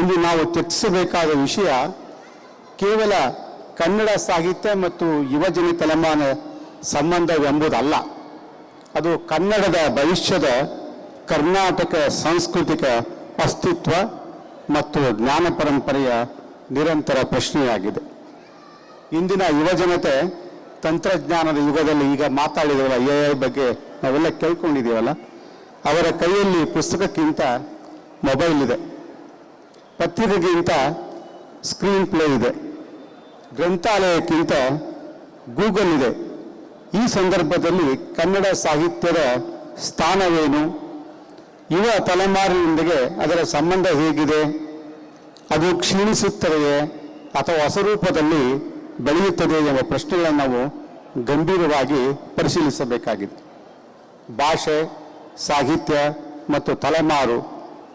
ಇಂದು ನಾವು ಚರ್ಚಿಸಬೇಕಾದ ವಿಷಯ ಕೇವಲ ಕನ್ನಡ ಸಾಹಿತ್ಯ ಮತ್ತು ಯುವಜನ ತಲೆಮಾನ ಸಂಬಂಧವೆಂಬುದಲ್ಲ. ಅದು ಕನ್ನಡದ ಭವಿಷ್ಯದ ಕರ್ನಾಟಕ ಸಾಂಸ್ಕೃತಿಕ ಅಸ್ತಿತ್ವ ಮತ್ತು ಜ್ಞಾನ ಪರಂಪರೆಯ ನಿರಂತರ ಪ್ರಶ್ನೆಯಾಗಿದೆ. ಇಂದಿನ ಯುವಜನತೆ ತಂತ್ರಜ್ಞಾನದ ಯುಗದಲ್ಲಿ, ಈಗ ಮಾತಾಡಿದವಲ್ಲ AI ಬಗ್ಗೆ ನಾವೆಲ್ಲ ಕೇಳ್ಕೊಂಡಿದ್ದೀವಲ್ಲ, ಅವರ ಕೈಯಲ್ಲಿ ಪುಸ್ತಕಕ್ಕಿಂತ ಮೊಬೈಲ್ ಇದೆ, ಪತ್ರಿಕೆಗಿಂತ ಸ್ಕ್ರೀನ್ ಪ್ಲೇ ಇದೆ, ಗ್ರಂಥಾಲಯಕ್ಕಿಂತ ಗೂಗಲ್ ಇದೆ. ಈ ಸಂದರ್ಭದಲ್ಲಿ ಕನ್ನಡ ಸಾಹಿತ್ಯದ ಸ್ಥಾನವೇನು, ಯುವ ತಲೆಮಾರಿನೊಂದಿಗೆ ಅದರ ಸಂಬಂಧ ಹೇಗಿದೆ, ಅದು ಕ್ಷೀಣಿಸುತ್ತದೆಯೇ ಅಥವಾ ಹೊಸ ರೂಪದಲ್ಲಿ ಬೆಳೆಯುತ್ತದೆ ಎಂಬ ಪ್ರಶ್ನೆಗಳನ್ನು ನಾವು ಗಂಭೀರವಾಗಿ ಪರಿಶೀಲಿಸಬೇಕಾಗಿದೆ. ಭಾಷೆ, ಸಾಹಿತ್ಯ ಮತ್ತು ತಲೆಮಾರು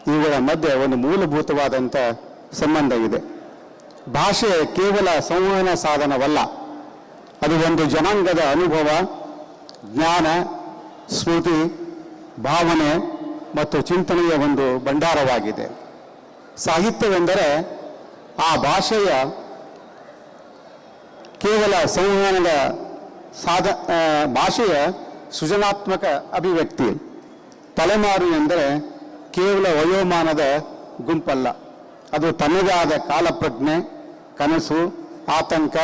ಇವುಗಳ ಮಧ್ಯೆ ಒಂದು ಮೂಲಭೂತವಾದಂಥ ಸಂಬಂಧ ಇದೆ. ಭಾಷೆ ಕೇವಲ ಸಂವಹನ ಸಾಧನವಲ್ಲ, ಅದು ಒಂದು ಜನಾಂಗದ ಅನುಭವ, ಜ್ಞಾನ, ಸ್ಮೃತಿ, ಭಾವನೆ ಮತ್ತು ಚಿಂತನೆಯ ಒಂದು ಭಂಡಾರವಾಗಿದೆ. ಸಾಹಿತ್ಯವೆಂದರೆ ಆ ಭಾಷೆಯ ಕೇವಲ ಸಂವಹನದ ಭಾಷೆಯ ಸೃಜನಾತ್ಮಕ ಅಭಿವ್ಯಕ್ತಿ. ತಲೆಮಾರು ಎಂದರೆ ಕೇವಲ ವಯೋಮಾನದ ಗುಂಪಲ್ಲ, ಅದು ತನ್ನದೇ ಆದ ಕಾಲಪ್ರಜ್ಞೆ, ಕನಸು, ಆತಂಕ,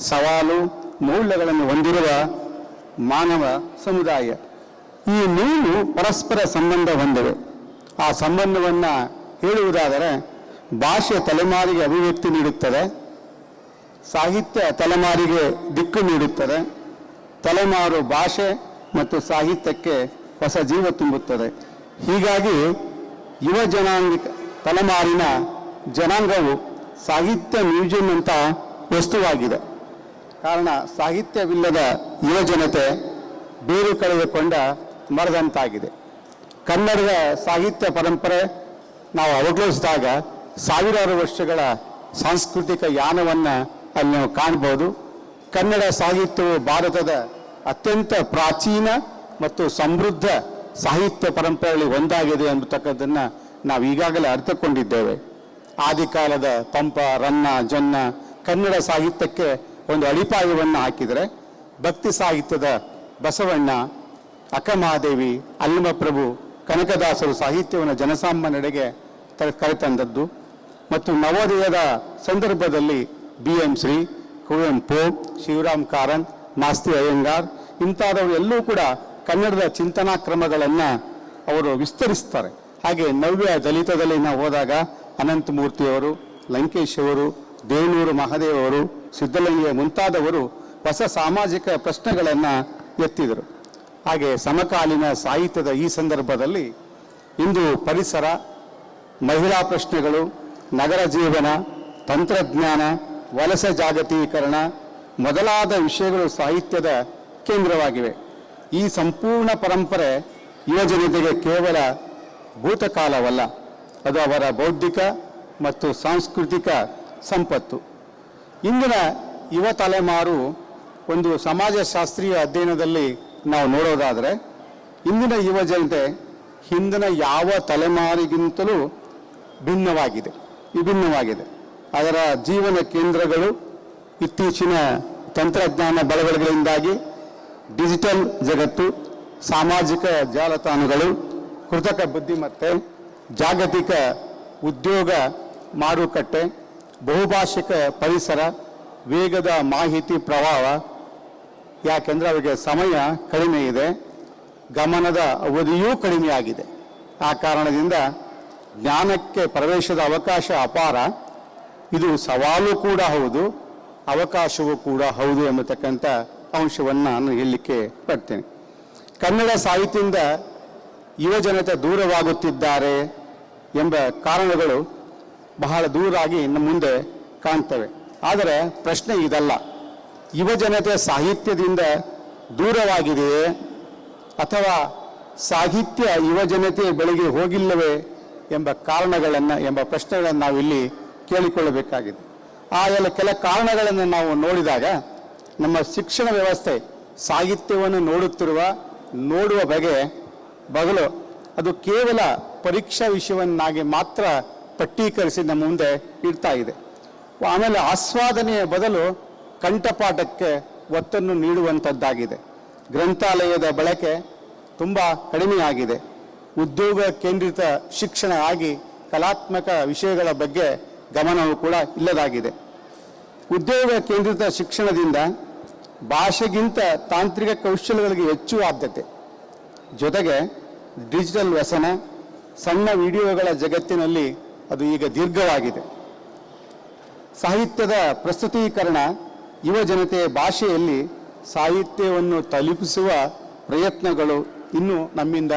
ಸವಾಲು, ಮೌಲ್ಯಗಳನ್ನು ಹೊಂದಿರುವ ಮಾನವ ಸಮುದಾಯ. ಈ ಮೂರು ಪರಸ್ಪರ ಸಂಬಂಧ ಹೊಂದಿವೆ. ಆ ಸಂಬಂಧವನ್ನು ಹೇಳುವುದಾದರೆ ಭಾಷೆ ತಲೆಮಾರಿಗೆ ಅಭಿವ್ಯಕ್ತಿ ನೀಡುತ್ತದೆ, ಸಾಹಿತ್ಯ ತಲೆಮಾರಿಗೆ ದಿಕ್ಕು ನೀಡುತ್ತದೆ, ತಲೆಮಾರು ಭಾಷೆ ಮತ್ತು ಸಾಹಿತ್ಯಕ್ಕೆ ಹೊಸ ಜೀವ ತುಂಬುತ್ತದೆ. ಹೀಗಾಗಿ ಯುವ ತಲೆಮಾರಿನ ಜನಾಂಗವು ಸಾಹಿತ್ಯ ಮ್ಯೂಸಿಯಂ ಅಂತ ವಸ್ತುವಾಗಿದೆ. ಕಾರಣ ಸಾಹಿತ್ಯವಿಲ್ಲದ ಯುವಜನತೆ ಬೇರು ಕಳೆದುಕೊಂಡ ಮರದಂತಾಗಿದೆ. ಕನ್ನಡದ ಸಾಹಿತ್ಯ ಪರಂಪರೆ ನಾವು ಅವಲೋಕಿಸಿದಾಗ ಸಾವಿರಾರು ವರ್ಷಗಳ ಸಾಂಸ್ಕೃತಿಕ ಯಾನವನ್ನು ಅಲ್ಲಿ ನಾವು ಕಾಣ್ಬೋದು. ಕನ್ನಡ ಸಾಹಿತ್ಯವು ಭಾರತದ ಅತ್ಯಂತ ಪ್ರಾಚೀನ ಮತ್ತು ಸಮೃದ್ಧ ಸಾಹಿತ್ಯ ಪರಂಪರೆಯಲ್ಲಿ ಒಂದಾಗಿದೆ ಎಂಬತಕ್ಕದ್ದನ್ನು ನಾವು ಈಗಾಗಲೇ ಅರ್ಥಕೊಂಡಿದ್ದೇವೆ. ಆದಿಕಾಲದ ಪಂಪ, ರನ್ನ, ಜನ್ನ ಕನ್ನಡ ಸಾಹಿತ್ಯಕ್ಕೆ ಒಂದು ಅಡಿಪಾಯವನ್ನು ಹಾಕಿದರೆ, ಭಕ್ತಿ ಸಾಹಿತ್ಯದ ಬಸವಣ್ಣ, ಅಕ್ಕಮಹಾದೇವಿ, ಅಲ್ಲಮಪ್ರಭು, ಕನಕದಾಸರು ಸಾಹಿತ್ಯವನ್ನು ಜನಸಾಮಾನ್ಯರೆಡೆಗೆ ಕರೆತಂದದ್ದು. ಮತ್ತು ನವೋದಯದ ಸಂದರ್ಭದಲ್ಲಿ BM ಶ್ರೀ, ಕುವೆಂಪು, ಶಿವರಾಮ್ ಕಾರಂತ್, ಮಾಸ್ತಿ ಅಯ್ಯಂಗಾರ್ ಇಂಥದವರು ಎಲ್ಲೂ ಕೂಡ ಕನ್ನಡದ ಚಿಂತನಾ ಕ್ರಮಗಳನ್ನು ಅವರು ವಿಸ್ತರಿಸ್ತಾರೆ. ಹಾಗೆ ನವ್ಯ ದಲಿತದಲ್ಲಿ ನಾವು ಹೋದಾಗ ಅನಂತಮೂರ್ತಿಯವರು, ಲಂಕೇಶ್ ಅವರು, ದೇವನೂರು ಮಹಾದೇವರು, ಸಿದ್ದಲಿಂಗ ಮುಂತಾದವರು ಹೊಸ ಸಾಮಾಜಿಕ ಪ್ರಶ್ನೆಗಳನ್ನು ಎತ್ತಿದರು. ಹಾಗೆ ಸಮಕಾಲೀನ ಸಾಹಿತ್ಯದ ಈ ಸಂದರ್ಭದಲ್ಲಿ ಇಂದು ಪರಿಸರ, ಮಹಿಳಾ ಪ್ರಶ್ನೆಗಳು, ನಗರ ಜೀವನ, ತಂತ್ರಜ್ಞಾನ, ವಲಸೆ ಜಾಗತೀಕರಣ ಮೊದಲಾದ ವಿಷಯಗಳು ಸಾಹಿತ್ಯದ ಕೇಂದ್ರವಾಗಿವೆ. ಈ ಸಂಪೂರ್ಣ ಪರಂಪರೆ ಯುವಜನತೆಗೆ ಕೇವಲ ಭೂತಕಾಲವಲ್ಲ, ಅದು ಅವರ ಬೌದ್ಧಿಕ ಮತ್ತು ಸಾಂಸ್ಕೃತಿಕ ಸಂಪತ್ತು. ಇಂದಿನ ಯುವ ತಲೆಮಾರು ಒಂದು ಸಮಾಜಶಾಸ್ತ್ರೀಯ ಅಧ್ಯಯನದಲ್ಲಿ ನಾವು ನೋಡೋದಾದರೆ ಇಂದಿನ ಯುವ ಜನತೆ ಹಿಂದಿನ ಯಾವ ತಲೆಮಾರಿಗಿಂತಲೂ ವಿಭಿನ್ನವಾಗಿದೆ. ಅದರ ಜೀವನ ಕೇಂದ್ರಗಳು ಇತ್ತೀಚಿನ ತಂತ್ರಜ್ಞಾನ ಬೆಳವಣಿಗೆಯಿಂದಾಗಿ ಡಿಜಿಟಲ್ ಜಗತ್ತು, ಸಾಮಾಜಿಕ ಜಾಲತಾಣಗಳು, ಕೃತಕ ಬುದ್ಧಿಮತ್ತೆ, ಜಾಗತಿಕ ಉದ್ಯೋಗ ಮಾರುಕಟ್ಟೆ, ಬಹುಭಾಷಿಕ ಪರಿಸರ, ವೇಗದ ಮಾಹಿತಿ ಪ್ರವಾಹ. ಯಾಕೆಂದರೆ ಅವರಿಗೆ ಸಮಯ ಕಡಿಮೆ ಇದೆ, ಗಮನದ ಅವಧಿಯೂ ಕಡಿಮೆಯಾಗಿದೆ. ಆ ಕಾರಣದಿಂದ ಜ್ಞಾನಕ್ಕೆ ಪ್ರವೇಶದ ಅವಕಾಶ ಅಪಾರ. ಇದು ಸವಾಲು ಕೂಡ ಹೌದು, ಅವಕಾಶವೂ ಕೂಡ ಹೌದು ಎಂಬತಕ್ಕಂಥ ಅಂಶವನ್ನು ನಾನು ಹೇಳಲಿಕ್ಕೆ ಪಡ್ತೇನೆ. ಕನ್ನಡ ಸಾಹಿತ್ಯದಿಂದ ಯುವಜನತೆ ದೂರವಾಗುತ್ತಿದ್ದಾರೆ ಎಂಬ ಕಾರಣಗಳು ಬಹಳ ದೂರಾಗಿ ನಮ್ಮ ಮುಂದೆ ಕಾಣ್ತವೆ. ಆದರೆ ಪ್ರಶ್ನೆ ಇದಲ್ಲ, ಯುವಜನತೆ ಸಾಹಿತ್ಯದಿಂದ ದೂರವಾಗಿದೆಯೇ ಅಥವಾ ಸಾಹಿತ್ಯ ಯುವಜನತೆಯ ಬಳಿಗೆ ಹೋಗಿಲ್ಲವೇ ಎಂಬ ಪ್ರಶ್ನೆಗಳನ್ನು ನಾವಿಲ್ಲಿ ಕೇಳಿಕೊಳ್ಳಬೇಕಾಗಿದೆ. ಆ ಎಲ್ಲ ಕೆಲ ಕಾರಣಗಳನ್ನು ನಾವು ನೋಡಿದಾಗ ನಮ್ಮ ಶಿಕ್ಷಣ ವ್ಯವಸ್ಥೆ ಸಾಹಿತ್ಯವನ್ನು ನೋಡುವ ಬದಲು ಅದು ಕೇವಲ ಪರೀಕ್ಷಾ ವಿಷಯವನ್ನಾಗಿ ಮಾತ್ರ ಪಟ್ಟೀಕರಿಸಿ ನಮ್ಮ ಮುಂದೆ ಇಡ್ತಾ ಇದೆ. ಆಮೇಲೆ ಆಸ್ವಾದನೆಯ ಬದಲು ಕಂಠಪಾಠಕ್ಕೆ ಒತ್ತನ್ನು ನೀಡುವಂಥದ್ದಾಗಿದೆ. ಗ್ರಂಥಾಲಯದ ಬಳಕೆ ತುಂಬ ಕಡಿಮೆಯಾಗಿದೆ. ಉದ್ಯೋಗ ಕೇಂದ್ರಿತ ಶಿಕ್ಷಣ ಆಗಿ ಕಲಾತ್ಮಕ ವಿಷಯಗಳ ಬಗ್ಗೆ ಗಮನವೂ ಕೂಡ ಇಲ್ಲದಾಗಿದೆ. ಉದ್ಯೋಗ ಕೇಂದ್ರಿತ ಶಿಕ್ಷಣದಿಂದ ಭಾಷೆಗಿಂತ ತಾಂತ್ರಿಕ ಕೌಶಲ್ಯಗಳಿಗೆ ಹೆಚ್ಚು ಆದ್ಯತೆ, ಜೊತೆಗೆ ಡಿಜಿಟಲ್ ವ್ಯಸನ, ಸಣ್ಣ ವಿಡಿಯೋಗಳ ಜಗತ್ತಿನಲ್ಲಿ ಅದು ಈಗ ದೀರ್ಘವಾಗಿದೆ. ಸಾಹಿತ್ಯದ ಪ್ರಸ್ತುತೀಕರಣ ಯುವ ಜನತೆಯ ಭಾಷೆಯಲ್ಲಿ ಸಾಹಿತ್ಯವನ್ನು ತಲುಪಿಸುವ ಪ್ರಯತ್ನಗಳು ಇನ್ನೂ ನಮ್ಮಿಂದ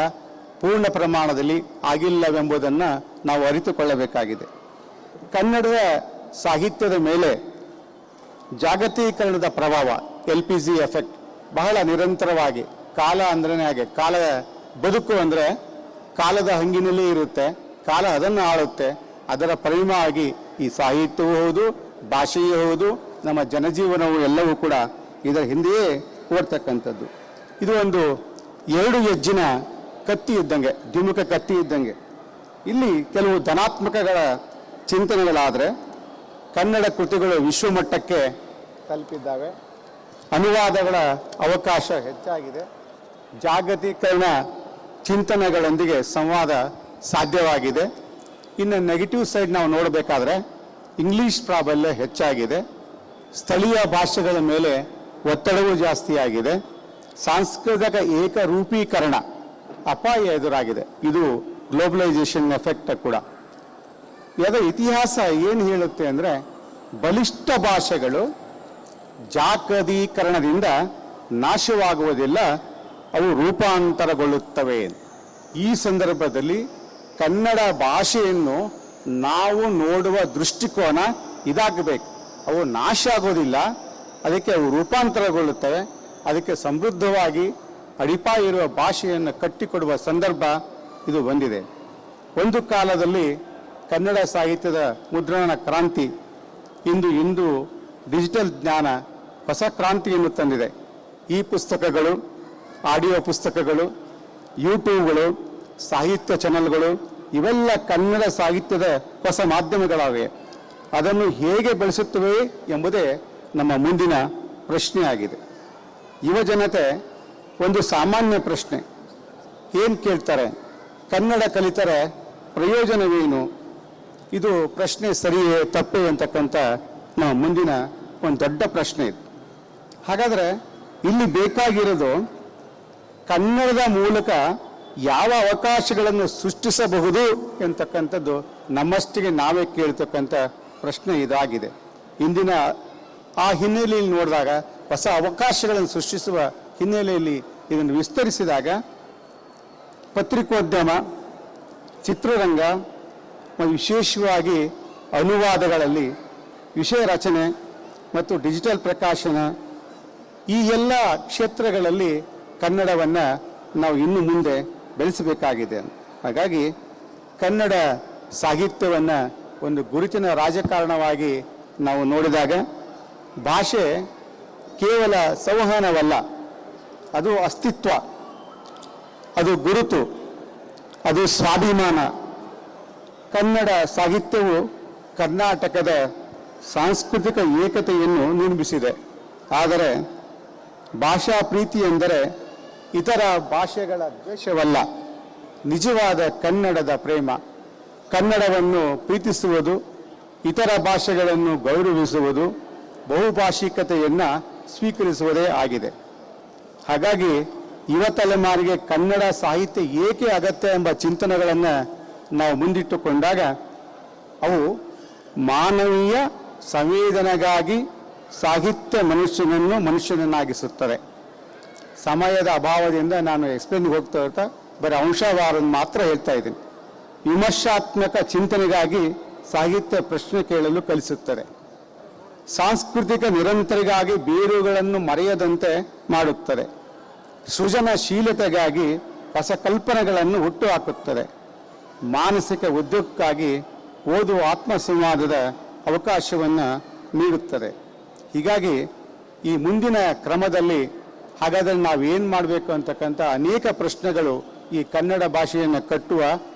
ಪೂರ್ಣ ಪ್ರಮಾಣದಲ್ಲಿ ಆಗಿಲ್ಲವೆಂಬುದನ್ನು ನಾವು ಅರಿತುಕೊಳ್ಳಬೇಕಾಗಿದೆ. ಕನ್ನಡದ ಸಾಹಿತ್ಯದ ಮೇಲೆ ಜಾಗತೀಕರಣದ ಪ್ರಭಾವ, LPG ಎಫೆಕ್ಟ್ ಬಹಳ ನಿರಂತರವಾಗಿ, ಕಾಲ ಅಂದ್ರೆ ಹಾಗೆ, ಕಾಲದ ಬದುಕು ಅಂದರೆ ಕಾಲದ ಹಂಗಿನಲ್ಲಿ ಇರುತ್ತೆ, ಕಾಲ ಅದನ್ನು ಆಳುತ್ತೆ. ಅದರ ಪರಿಣಾಮವಾಗಿ ಈ ಸಾಹಿತ್ಯವೂ ಹೌದು, ಭಾಷೆಯೂ ಹೌದು, ನಮ್ಮ ಜನಜೀವನವು ಎಲ್ಲವೂ ಕೂಡ ಇದರ ಹಿಂದೆಯೇ ಓಡ್ತಕ್ಕಂಥದ್ದು. ಇದು ಒಂದು 2 ಎಜ್ಜಿನ ಕತ್ತಿ ಇದ್ದಂಗೆ, ದ್ವಿಮುಖ ಕತ್ತಿ ಇದ್ದಂಗೆ. ಇಲ್ಲಿ ಕೆಲವು ಧನಾತ್ಮಕಗಳ ಚಿಂತನೆಗಳಾದರೆ ಕನ್ನಡ ಕೃತಿಗಳು ವಿಶ್ವಮಟ್ಟಕ್ಕೆ ತಲುಪಿದ್ದಾವೆ, ಅನುವಾದಗಳ ಅವಕಾಶ ಹೆಚ್ಚಾಗಿದೆ, ಜಾಗತೀಕರಣ ಚಿಂತನೆಗಳೊಂದಿಗೆ ಸಂವಾದ ಸಾಧ್ಯವಾಗಿದೆ. ಇನ್ನು ನೆಗೆಟಿವ್ ಸೈಡ್ ನಾವು ನೋಡಬೇಕಾದ್ರೆ ಇಂಗ್ಲಿಷ್ ಪ್ರಾಬಲ್ಯ ಹೆಚ್ಚಾಗಿದೆ, ಸ್ಥಳೀಯ ಭಾಷೆಗಳ ಮೇಲೆ ಒತ್ತಡವೂ ಜಾಸ್ತಿಯಾಗಿದೆ, ಸಾಂಸ್ಕೃತಿಕ ಏಕರೂಪೀಕರಣ ಅಪಾಯ ಎದುರಾಗಿದೆ. ಇದು ಗ್ಲೋಬಲೈಸೇಷನ್ ಎಫೆಕ್ಟ್ ಕೂಡ. ಇದರ ಇತಿಹಾಸ ಏನು ಹೇಳುತ್ತೆ ಅಂದರೆ, ಬಲಿಷ್ಠ ಭಾಷೆಗಳು ಜಾಗತೀಕರಣದಿಂದ ನಾಶವಾಗುವುದಿಲ್ಲ, ಅವು ರೂಪಾಂತರಗೊಳ್ಳುತ್ತವೆ. ಈ ಸಂದರ್ಭದಲ್ಲಿ ಕನ್ನಡ ಭಾಷೆಯನ್ನು ನಾವು ನೋಡುವ ದೃಷ್ಟಿಕೋನ ಇದಾಗಬೇಕು. ಅವು ನಾಶ ಆಗೋದಿಲ್ಲ, ಅದಕ್ಕೆ ಅವು ರೂಪಾಂತರಗೊಳ್ಳುತ್ತವೆ. ಅದಕ್ಕೆ ಸಮೃದ್ಧವಾಗಿ ಅಡಿಪಾಯ ಇರುವ ಭಾಷೆಯನ್ನು ಕಟ್ಟಿಕೊಡುವ ಸಂದರ್ಭ ಇದು ಬಂದಿದೆ. ಒಂದು ಕಾಲದಲ್ಲಿ ಕನ್ನಡ ಸಾಹಿತ್ಯದ ಮುದ್ರಣ ಕ್ರಾಂತಿ ಇಂದು ಡಿಜಿಟಲ್ ಜ್ಞಾನ ಹೊಸ ಕ್ರಾಂತಿಯನ್ನು ತಂದಿದೆ. ಈ ಪುಸ್ತಕಗಳು, ಆಡಿಯೋ ಪುಸ್ತಕಗಳು, ಯೂಟ್ಯೂಬ್ಗಳು, ಸಾಹಿತ್ಯ ಚಾನೆಲ್ಗಳು ಇವೆಲ್ಲ ಕನ್ನಡ ಸಾಹಿತ್ಯದ ಹೊಸ ಮಾಧ್ಯಮಗಳಾಗಿವೆ. ಅದನ್ನು ಹೇಗೆ ಬೆಳೆಸುತ್ತವೆ ಎಂಬುದೇ ನಮ್ಮ ಮುಂದಿನ ಪ್ರಶ್ನೆಯಾಗಿದೆ. ಯುವ ಜನತೆ ಒಂದು ಸಾಮಾನ್ಯ ಪ್ರಶ್ನೆ ಏನು ಕೇಳ್ತಾರೆ, ಕನ್ನಡ ಕಲಿತರೆ ಪ್ರಯೋಜನವೇನು? ಇದು ಪ್ರಶ್ನೆ ಸರಿಯೇ ತಪ್ಪೇ ಅಂತಕ್ಕಂಥ ನಮ್ಮ ಮುಂದಿನ ಒಂದು ದೊಡ್ಡ ಪ್ರಶ್ನೆ ಇದು. ಹಾಗಾದರೆ ಇಲ್ಲಿ ಬೇಕಾಗಿರೋದು ಕನ್ನಡದ ಮೂಲಕ ಯಾವ ಅವಕಾಶಗಳನ್ನು ಸೃಷ್ಟಿಸಬಹುದು ಎಂತಕ್ಕಂಥದ್ದು ನಮ್ಮಷ್ಟಿಗೆ ನಾವೇ ಕೇಳ್ತಕ್ಕಂಥ ಪ್ರಶ್ನೆ ಇದಾಗಿದೆ. ಇಂದಿನ ಆ ಹಿನ್ನೆಲೆಯಲ್ಲಿ ನೋಡಿದಾಗ, ಹೊಸ ಅವಕಾಶಗಳನ್ನು ಸೃಷ್ಟಿಸುವ ಹಿನ್ನೆಲೆಯಲ್ಲಿ ಇದನ್ನು ವಿಸ್ತರಿಸಿದಾಗ ಪತ್ರಿಕೋದ್ಯಮ, ಚಿತ್ರರಂಗ ಮತ್ತು ವಿಶೇಷವಾಗಿ ಅನುವಾದಗಳಲ್ಲಿ ವಿಷಯ ರಚನೆ ಮತ್ತು ಡಿಜಿಟಲ್ ಪ್ರಕಾಶನ ಈ ಎಲ್ಲ ಕ್ಷೇತ್ರಗಳಲ್ಲಿ ಕನ್ನಡವನ್ನು ನಾವು ಇನ್ನು ಮುಂದೆ ಬೆಳೆಸಬೇಕಾಗಿದೆ. ಹಾಗಾಗಿ ಕನ್ನಡ ಸಾಹಿತ್ಯವನ್ನು ಒಂದು ಗುರುತಿನ ರಾಜಕಾರಣವಾಗಿ ನಾವು ನೋಡಿದಾಗ ಭಾಷೆ ಕೇವಲ ಸಂವಹನವಲ್ಲ, ಅದು ಅಸ್ತಿತ್ವ. ಅದು ಗುರುತು, ಅದು ಸ್ವಾಭಿಮಾನ. ಕನ್ನಡ ಸಾಹಿತ್ಯವು ಕರ್ನಾಟಕದ ಸಾಂಸ್ಕೃತಿಕ ಏಕತೆಯನ್ನು ನಿರ್ಮಿಸಿದೆ. ಆದರೆ ಭಾಷಾ ಪ್ರೀತಿ ಎಂದರೆ ಇತರ ಭಾಷೆಗಳ ದ್ವೇಷವಲ್ಲ, ನಿಜವಾದ ಕನ್ನಡದ ಪ್ರೇಮ. ಕನ್ನಡವನ್ನು ಪ್ರೀತಿಸುವುದು, ಇತರ ಭಾಷೆಗಳನ್ನು ಗೌರವಿಸುವುದು, ಬಹುಭಾಷಿಕತೆಯನ್ನು ಸ್ವೀಕರಿಸುವುದೇ ಆಗಿದೆ. ಹಾಗಾಗಿ ಯುವ ತಲೆಮಾರಿಗೆ ಕನ್ನಡ ಸಾಹಿತ್ಯ ಏಕೆ ಅಗತ್ಯ ಎಂಬ ಚಿಂತನೆಗಳನ್ನು ನಾವು ಮುಂದಿಟ್ಟುಕೊಂಡಾಗ ಅವು ಮಾನವೀಯ ಸಂವೇದನೆಗಾಗಿ ಸಾಹಿತ್ಯ ಮನುಷ್ಯನನ್ನು ಮನುಷ್ಯನನ್ನಾಗಿಸುತ್ತದೆ. ಸಮಯದ ಅಭಾವದಿಂದ ನಾನು ಎಕ್ಸ್ಪ್ಲೇನ್ಗೆ ಹೋಗ್ತಾ ಬರೀ ಅಂಶವಾರ ಮಾತ್ರ ಹೇಳ್ತಾ ಇದ್ದೀನಿ. ವಿಮರ್ಶಾತ್ಮಕ ಚಿಂತನೆಗಾಗಿ ಸಾಹಿತ್ಯ ಪ್ರಶ್ನೆ ಕೇಳಲು ಕಲಿಸುತ್ತದೆ. ಸಾಂಸ್ಕೃತಿಕ ನಿರಂತರಿಗಾಗಿ ಬೇರುಗಳನ್ನು ಮರೆಯದಂತೆ ಮಾಡುತ್ತದೆ. ಸೃಜನಶೀಲತೆಗಾಗಿ ಹೊಸ ಕಲ್ಪನೆಗಳನ್ನು ಹುಟ್ಟುಹಾಕುತ್ತದೆ. ಮಾನಸಿಕ ಉದ್ಯೋಗಕ್ಕಾಗಿ ಓದುವ ಆತ್ಮಸಂವಾದದ ಅವಕಾಶವನ್ನು ನೀಡುತ್ತದೆ. ಹೀಗಾಗಿ ಈ ಮುಂದಿನ ಕ್ರಮದಲ್ಲಿ ಹಾಗಾದರೆ ನಾವು ಏನು ಮಾಡಬೇಕು ಅಂತಕ್ಕಂಥ ಅನೇಕ ಪ್ರಶ್ನೆಗಳು ಈ ಕನ್ನಡ ಭಾಷೆಯನ್ನು ಕಟ್ಟುವ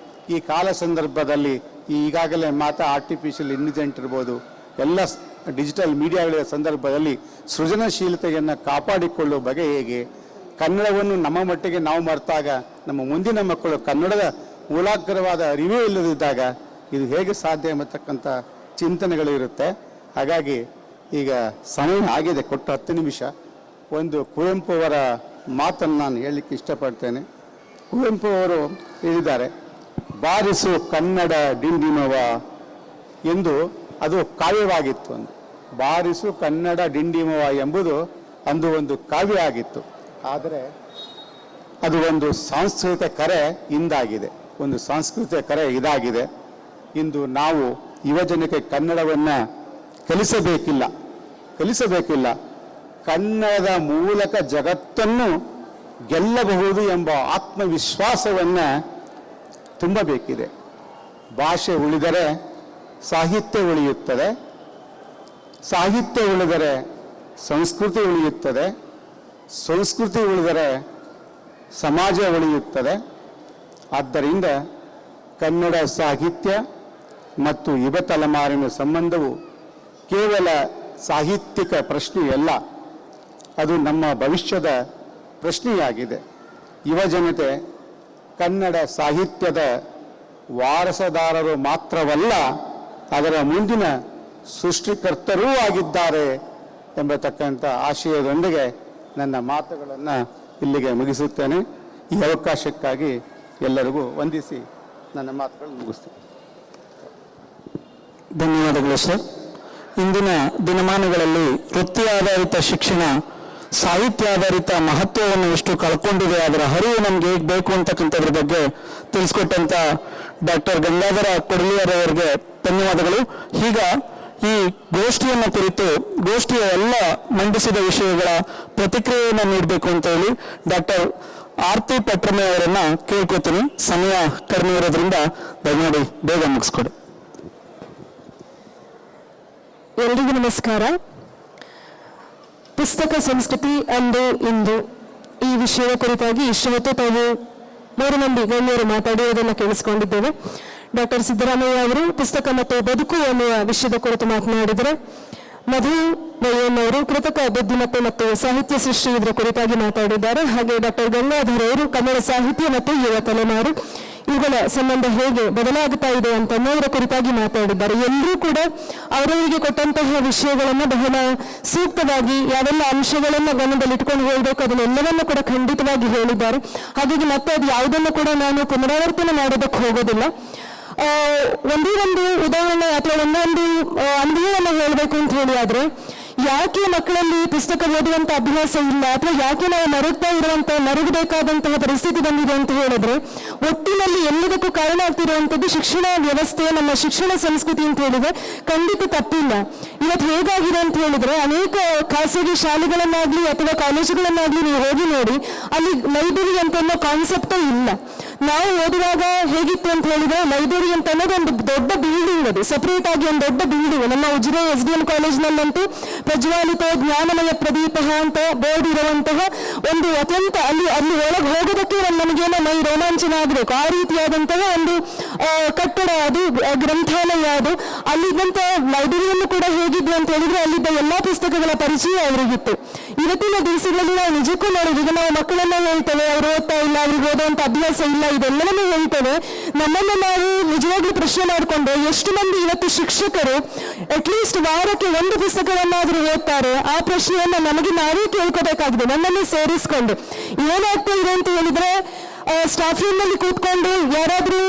ಈ ಕಾಲ ಸಂದರ್ಭದಲ್ಲಿ ಈಗಾಗಲೇ ಆರ್ಟಿಫಿಷಿಯಲ್ ಇಂಟೆಲಿಜೆಂಟ್ ಇರ್ಬೋದು, ಎಲ್ಲ ಡಿಜಿಟಲ್ ಮೀಡಿಯಾಗಳ ಸಂದರ್ಭದಲ್ಲಿ ಸೃಜನಶೀಲತೆಯನ್ನು ಕಾಪಾಡಿಕೊಳ್ಳುವ ಬಗೆ ಹೇಗೆ, ಕನ್ನಡವನ್ನು ನಮ್ಮ ಮಟ್ಟಿಗೆ ನಾವು ಮರೆತಾಗ ನಮ್ಮ ಮುಂದಿನ ಮಕ್ಕಳು ಕನ್ನಡದ ಮೂಲಾಗ್ರವಾದ ಅರಿವೇ ಇಲ್ಲದಿದ್ದಾಗ ಇದು ಹೇಗೆ ಸಾಧ್ಯ ಎಂಬತಕ್ಕಂಥ ಚಿಂತನೆಗಳು ಇರುತ್ತೆ. ಹಾಗಾಗಿ ಈಗ ಸಮಯ ಆಗಿದೆ, ಕೊಟ್ಟು 10 ನಿಮಿಷ. ಒಂದು ಕುವೆಂಪು ಅವರ ಮಾತನ್ನು ನಾನು ಹೇಳಲಿಕ್ಕೆ ಇಷ್ಟಪಡ್ತೇನೆ. ಕುವೆಂಪು ಅವರು ಹೇಳಿದ್ದಾರೆ, ಬಾರಿಸು ಕನ್ನಡ ಡಿಂಡಿಮವ ಎಂದು. ಅದು ಕಾವ್ಯವಾಗಿತ್ತು. ಒಂದು ಬಾರಿಸು ಕನ್ನಡ ಡಿಂಡಿಮವ ಎಂಬುದು ಅಂದು ಒಂದು ಕಾವ್ಯ ಆಗಿತ್ತು. ಆದರೆ ಅದು ಒಂದು ಸಾಂಸ್ಕೃತಿಕ ಕರೆ ಇಂದಾಗಿದೆ, ಒಂದು ಸಾಂಸ್ಕೃತಿಕ ಕರೆ ಇದಾಗಿದೆ. ಇಂದು ನಾವು ಯುವಜನಕ್ಕೆ ಕನ್ನಡವನ್ನು ಕಲಿಸಬೇಕಿಲ್ಲ, ಕನ್ನಡದ ಮೂಲಕ ಜಗತ್ತನ್ನು ಗೆಲ್ಲಬಹುದು ಎಂಬ ಆತ್ಮವಿಶ್ವಾಸವನ್ನು ತುಂಬಬೇಕಿದೆ. ಭಾಷೆ ಉಳಿದರೆ ಸಾಹಿತ್ಯ ಉಳಿಯುತ್ತದೆ, ಸಾಹಿತ್ಯ ಉಳಿದರೆ ಸಂಸ್ಕೃತಿ ಉಳಿಯುತ್ತದೆ, ಸಂಸ್ಕೃತಿ ಉಳಿದರೆ ಸಮಾಜ ಉಳಿಯುತ್ತದೆ. ಆದ್ದರಿಂದ ಕನ್ನಡ ಸಾಹಿತ್ಯ ಮತ್ತು ಯುವ ತಲೆಮಾರಿನ ಸಂಬಂಧವು ಕೇವಲ ಸಾಹಿತ್ಯಿಕ ಪ್ರಶ್ನೆಯಲ್ಲ, ಅದು ನಮ್ಮ ಭವಿಷ್ಯದ ಪ್ರಶ್ನೆಯಾಗಿದೆ. ಯುವಜನತೆ ಕನ್ನಡ ಸಾಹಿತ್ಯದ ವಾರಸುದಾರರು ಮಾತ್ರವಲ್ಲ, ಅದರ ಮುಂದಿನ ಸೃಷ್ಟಿಕರ್ತರೂ ಆಗಿದ್ದಾರೆ ಎಂಬತಕ್ಕಂಥ ಆಶಯದೊಂದಿಗೆ ನನ್ನ ಮಾತುಗಳನ್ನು ಇಲ್ಲಿಗೆ ಮುಗಿಸುತ್ತೇನೆ. ಈ ಅವಕಾಶಕ್ಕಾಗಿ ಎಲ್ಲರಿಗೂ ವಂದಿಸಿ ನನ್ನ ಮಾತುಗಳನ್ನು ಮುಗಿಸ್ತೇನೆ. ಧನ್ಯವಾದಗಳು ಸರ್. ಇಂದಿನ ದಿನಮಾನಗಳಲ್ಲಿ ವೃತ್ತಿ ಆಧಾರಿತ ಶಿಕ್ಷಣ ಸಾಹಿತ್ಯ ಆಧಾರಿತ ಮಹತ್ವವನ್ನು ಎಷ್ಟು ಕಳ್ಕೊಂಡಿದೆ, ಅದರ ಹರಿವು ನಮ್ಗೆ ಹೇಗೆ ಬೇಕು ಅಂತಕ್ಕಂಥದ್ರ ಬಗ್ಗೆ ತಿಳಿಸ್ಕೊಟ್ಟಂತ ಡಾಕ್ಟರ್ ಗಂಗಾಧರ ಕೊಡಲಿಯವರವರಿಗೆ ಧನ್ಯವಾದಗಳು. ಈಗ ಈ ಗೋಷ್ಠಿಯನ್ನು ಕುರಿತು ಗೋಷ್ಠಿಯ ಎಲ್ಲ ಮಂಡಿಸಿದ ವಿಷಯಗಳ ಪ್ರತಿಕ್ರಿಯೆಯನ್ನು ನೀಡಬೇಕು ಅಂತ ಹೇಳಿ ಡಾಕ್ಟರ್ ಆರ್ತಿ ಪಟ್ರಮೆ ಅವರನ್ನ ಕೇಳ್ಕೊತೀನಿ. ಸಮಯ ಕಡಿಮೆ ಇರೋದ್ರಿಂದ ದಯಮಾಡಿ ಬೇಗ ಮುಗಿಸ್ಕೊಡಿ. ಎಲ್ರಿಗೂ ನಮಸ್ಕಾರ. ಪುಸ್ತಕ ಸಂಸ್ಕೃತಿ ಅಂದು ಇಂದು ಈ ವಿಷಯದ ಕುರಿತಾಗಿ ಇಷ್ಟು ಹೊತ್ತು ತಾವು 3 ಮಂದಿ ಗಣ್ಯರು ಮಾತಾಡುವುದನ್ನು ಕೇಳಿಸಿಕೊಂಡಿದ್ದೇವೆ. ಡಾಕ್ಟರ್ ಸಿದ್ದರಾಮಯ್ಯ ಅವರು ಪುಸ್ತಕ ಮತ್ತು ಬದುಕು ಎನ್ನುವ ವಿಷಯದ ಕುರಿತು ಮಾತನಾಡಿದರೆ, ಮಧು ವೈಎಂ ಅವರು ಕೃತಕ ಬುದ್ಧಿಮತ್ತೆ ಮತ್ತು ಸಾಹಿತ್ಯ ಸೃಷ್ಟಿ ಇದರ ಕುರಿತಾಗಿ ಮಾತಾಡಿದ್ದಾರೆ. ಹಾಗೆ ಡಾಕ್ಟರ್ ಗಂಗಾಧರ್ ಅವರು ಕನ್ನಡ ಸಾಹಿತ್ಯ ಮತ್ತು ಯುವ ತಲೆಮಾರು ಇವುಗಳ ಸಂಬಂಧ ಹೇಗೆ ಬದಲಾಗುತ್ತಾ ಇದೆ ಅಂತ ಅನ್ನೋದರ ಕುರಿತಾಗಿ ಮಾತಾಡಿದ್ದಾರೆ. ಎಲ್ಲರೂ ಕೂಡ ಅವರವರಿಗೆ ಕೊಟ್ಟಂತಹ ವಿಷಯಗಳನ್ನು ಬಹಳ ಸೂಕ್ತವಾಗಿ ಯಾವೆಲ್ಲ ಅಂಶಗಳನ್ನು ಗಮನದಲ್ಲಿಟ್ಕೊಂಡು ಹೇಳಬೇಕು ಅದನ್ನೆಲ್ಲವನ್ನು ಕೂಡ ಖಂಡಿತವಾಗಿ ಹೇಳಿದ್ದಾರೆ. ಹಾಗಾಗಿ ಮತ್ತೆ ಅದು ಯಾವುದನ್ನು ಕೂಡ ನಾನು ಪುನರಾವರ್ತನೆ ಮಾಡೋದಕ್ಕೆ ಹೋಗೋದಿಲ್ಲ. ಒಂದೇ ಒಂದು ಉದಾಹರಣೆ ಅಥವಾ ಒಂದೊಂದು ಅನುಭವವನ್ನು ಹೇಳಬೇಕು ಅಂತ ಹೇಳಿ ಆದ್ರೆ, ಯಾಕೆ ಮಕ್ಕಳಲ್ಲಿ ಪುಸ್ತಕ ಓದುವಂತ ಅಭ್ಯಾಸ ಇಲ್ಲ ಅಥವಾ ಯಾಕೆ ನಾವು ಮರಗಬೇಕಾದಂತಹ ಪರಿಸ್ಥಿತಿ ಬಂದಿದೆ ಅಂತ ಹೇಳಿದ್ರೆ, ಒಟ್ಟಿನಲ್ಲಿ ಎಲ್ಲದಕ್ಕೂ ಕಾರಣ ಆಗ್ತಿರುವಂಥದ್ದು ಶಿಕ್ಷಣ ವ್ಯವಸ್ಥೆ, ನಮ್ಮ ಶಿಕ್ಷಣ ಸಂಸ್ಕೃತಿ ಅಂತ ಹೇಳಿದ್ರೆ ಖಂಡಿತ ತಪ್ಪಿಲ್ಲ. ಇವತ್ತು ಹೇಗಾಗಿದೆ ಅಂತ ಹೇಳಿದ್ರೆ, ಅನೇಕ ಖಾಸಗಿ ಶಾಲೆಗಳನ್ನಾಗ್ಲಿ ಅಥವಾ ಕಾಲೇಜುಗಳನ್ನಾಗ್ಲಿ ನೀವು ಹೋಗಿ ನೋಡಿ, ಅಲ್ಲಿ ಲೈಬ್ರರಿ ಅಂತ ಅನ್ನೋ ಕಾನ್ಸೆಪ್ಟೇ ಇಲ್ಲ. ನಾವು ಓದುವಾಗ ಹೇಗಿತ್ತು ಅಂತ ಹೇಳಿದ್ರೆ, ಲೈಬ್ರರಿ ಅಂತ ಅನ್ನೋದು ಒಂದು ದೊಡ್ಡ ಬಿಲ್ಡಿಂಗ್, ಅದು ಸಪರೇಟ್ ಆಗಿ ಒಂದು ದೊಡ್ಡ ಬಿಲ್ಡಿಂಗ್. ನಮ್ಮ ಉಜಿರೆ SDM ಕಾಲೇಜ್ನಲ್ಲಂತೂ ಪ್ರಜ್ವಾಲಿತೋ ಜ್ಞಾನಮಯ ಪ್ರದೀಪ ಅಂತ ಬೋರ್ಡ್ ಇರುವಂತಹ ಒಂದು ಅತ್ಯಂತ ಅಲ್ಲಿ ಒಳಗೆ ಹೋಗೋದಕ್ಕೆ ನಮಗೇನೋ ಮೈ ರೋಮಾಂಚನ ಆಗಬೇಕು, ಆ ರೀತಿಯಾದಂತಹ ಒಂದು ಕಟ್ಟಡ ಅದು, ಗ್ರಂಥಾಲಯ ಅದು. ಅಲ್ಲಿದ್ದಂಥ ಲೈಬ್ರರಿಯನ್ನು ಕೂಡ ಹೇಗಿದ್ದು ಅಂತ ಹೇಳಿದ್ರೆ ಅಲ್ಲಿದ್ದ ಎಲ್ಲಾ ಪುಸ್ತಕಗಳ ಪರಿಚಯ ಅವರಿಗಿತ್ತು. ಇವತ್ತಿನ ದಿವಸಗಳಲ್ಲಿ ನಾವು ನಿಜಕ್ಕೂ ನೋಡಿದ್ವಿ, ಈಗ ನಾವು ಮಕ್ಕಳನ್ನ ಹೇಳ್ತೇವೆ ಅವ್ರು ಓದ್ತಾ ಇಲ್ಲ, ಅವ್ರಿಗೆ ಓದುವಂತ ಅಭ್ಯಾಸ ಇಲ್ಲ, ಇದೆಲ್ಲನೂ ಹೇಳ್ತೇವೆ. ನಮ್ಮನ್ನು ನಾವು ನಿಜವಾಗ್ಲೂ ಪ್ರಶ್ನೆ ಮಾಡಿಕೊಂಡು ಎಷ್ಟು ಮಂದಿ ಇವತ್ತು ಶಿಕ್ಷಕರು ಅಟ್ಲೀಸ್ಟ್ ವಾರಕ್ಕೆ ಒಂದು ಪುಸ್ತಕವನ್ನಾದರೂ ಓದ್ತಾರೆ? ಆ ಪ್ರಶ್ನೆಯನ್ನ ನಮಗೆ ನಾವೇ ಕೇಳ್ಕೋಬೇಕಾಗಿದೆ, ನನ್ನನ್ನು ಸೇರಿಸ್ಕೊಂಡು. ಏನಾಗ್ತಾ ಇದೆ ಅಂತ ಹೇಳಿದ್ರೆ ಸ್ಟಾಫ್ ರೂಮ್ ನಲ್ಲಿ ಕೂತ್ಕೊಂಡು ಯಾರಾದ್ರೂ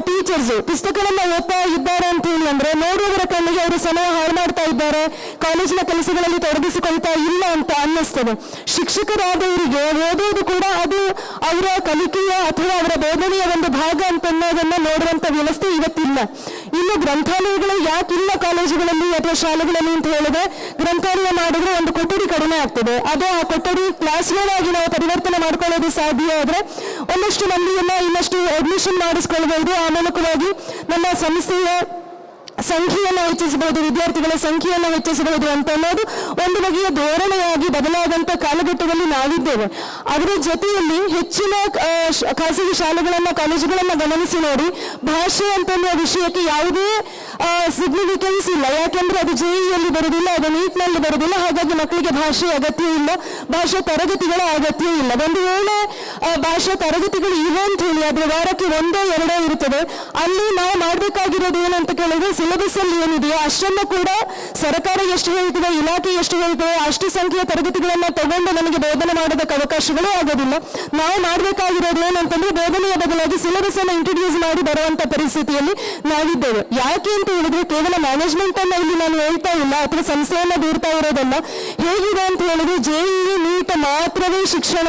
ಟೀಚರ್ಸ್ ಪುಸ್ತಕವನ್ನ ಓದ್ತಾ ಇದ್ದಾರೆ ಅಂತ ಹೇಳಿ ಅಂದ್ರೆ ನೋಡುವವರ ಕಣ್ಣಿಗೆ ಅವರು ಸಮಯ ಹಾಳು ಮಾಡ್ತಾ ಇದ್ದಾರೆ, ಕಾಲೇಜಿನ ಕೆಲಸಗಳಲ್ಲಿ ತೊಡಗಿಸಿಕೊಳ್ತಾ ಇಲ್ಲ ಅಂತ ಅನ್ನಿಸ್ತದೆ. ಶಿಕ್ಷಕರಾದವರಿಗೆ ಓದೋದು ಕೂಡ ಅದು ಅವರ ಕಲಿಕೆಯ ಅಥವಾ ಅವರ ಬೋಧನೆಯ ಒಂದು ಭಾಗ ಅಂತ ಅನ್ನೋದನ್ನ ನೋಡುವಂತ ವ್ಯವಸ್ಥೆ ಇವತ್ತಿಲ್ಲ. ಇನ್ನು ಗ್ರಂಥಾಲಯಗಳು ಯಾಕಿಲ್ಲ ಕಾಲೇಜುಗಳಲ್ಲಿ ಅಥವಾ ಶಾಲೆಗಳಲ್ಲಿ ಅಂತ ಹೇಳಿದ್ರೆ, ಗ್ರಂಥಾಲಯ ಮಾಡಿದ್ರೆ ಒಂದು ಕೊಠಡಿ ಕಡಿಮೆ ಆಗ್ತದೆ, ಅದು ಆ ಕೊಠಡಿ ಕ್ಲಾಸ್ ರೂಮ್ ಆಗಿ ನಾವು ಪರಿವರ್ತನೆ ಮಾಡ್ಕೊಳ್ಳೋದು ಸಾಧ್ಯ ಆದ್ರೆ ಒಂದಷ್ಟು ಮಂದಿಯನ್ನ ಇನ್ನಷ್ಟು ಅಡ್ಮಿಷನ್ ಮಾಡಿಸ್ಕೊಳ್ಬಹುದು. ಆ ಮೂಲಕವಾಗಿ ನಮ್ಮ ಸಂಸ್ಥೆಯ ಸಂಖ್ಯೆಯನ್ನು ಹೆಚ್ಚಿಸಬಹುದು, ವಿದ್ಯಾರ್ಥಿಗಳ ಸಂಖ್ಯೆಯನ್ನು ಹೆಚ್ಚಿಸಬಹುದು ಅಂತ ಅನ್ನೋದು ಒಂದು ಬಗೆಯ ಧೋರಣೆಯಾಗಿ ಬದಲಾದಂತ ಕಾಲಘಟ್ಟದಲ್ಲಿ ನಾವಿದ್ದೇವೆ. ಅದರ ಜೊತೆಯಲ್ಲಿ ಹೆಚ್ಚಿನ ಖಾಸಗಿ ಶಾಲೆಗಳನ್ನ ಕಾಲೇಜುಗಳನ್ನ ಗಮನಿಸಿ ನೋಡಿ, ಭಾಷೆ ಅಂತನ್ನುವ ವಿಷಯಕ್ಕೆ ಯಾವುದೇ ಸಿಗ್ನಿಫಿಕೆನ್ಸ್ ಇಲ್ಲ. ಯಾಕೆಂದ್ರೆ ಅದು JEE ಬರುವುದಿಲ್ಲ, ಅದು NEET ನಲ್ಲಿ ಬರುವುದಿಲ್ಲ. ಹಾಗಾಗಿ ಮಕ್ಕಳಿಗೆ ಭಾಷೆ ಅಗತ್ಯ ಇಲ್ಲ, ಭಾಷಾ ತರಗತಿಗಳ ಅಗತ್ಯ ಇಲ್ಲ. ಒಂದು ವೇಳೆ ಭಾಷಾ ತರಗತಿಗಳು ಇವೆ ಅಂತ ಹೇಳಿ ಅದ್ರ ವಾರಕ್ಕೆ 1-2 ಇರ್ತದೆ. ಅಲ್ಲಿ ನಾವು ಮಾಡ್ಬೇಕಾಗಿರೋದು ಏನಂತ ಕೇಳಿದ್ರೆ ಸಿಲೆಬಸ್ ಅಲ್ಲಿ ಏನಿದೆಯೋ ಅಷ್ಟನ್ನು ಕೂಡ ಸರ್ಕಾರ ಎಷ್ಟು ಹೇಳ್ತದೆ, ಇಲಾಖೆ ಎಷ್ಟು ಹೇಳ್ತದೆ, ಅಷ್ಟು ಸಂಖ್ಯೆಯ ತರಗತಿಗಳನ್ನ ತಗೊಂಡು ನಮಗೆ ಬೋಧನೆ ಮಾಡೋದಕ್ಕೆ ಅವಕಾಶಗಳೇ ಆಗೋದಿಲ್ಲ. ನಾವು ಮಾಡಬೇಕಾಗಿರೋದು ಏನಂತಂದ್ರೆ ಬೋಧನೆಯ ಬದಲಾಗಿ ಸಿಲೆಬಸ್ ಅನ್ನು ಇಂಟ್ರೊಡ್ಯೂಸ್ ಮಾಡಿ ಬರುವಂತ ಪರಿಸ್ಥಿತಿಯಲ್ಲಿ ನಾವಿದ್ದೇವೆ. ಯಾಕೆ ಅಂತ ಹೇಳಿದ್ರೆ ಕೇವಲ ಮ್ಯಾನೇಜ್ಮೆಂಟ್ ಅನ್ನ ಇಲ್ಲಿ ನಾನು ಹೇಳ್ತಾ ಇಲ್ಲ ಅಥವಾ ಸಂಸ್ಥೆಯನ್ನ ದೂರ್ತಾ ಇರೋದಲ್ಲ. ಹೇಗಿದೆ ಅಂತ ಹೇಳಿದ್ರೆ JEE NEET ಮಾತ್ರವೇ ಶಿಕ್ಷಣ,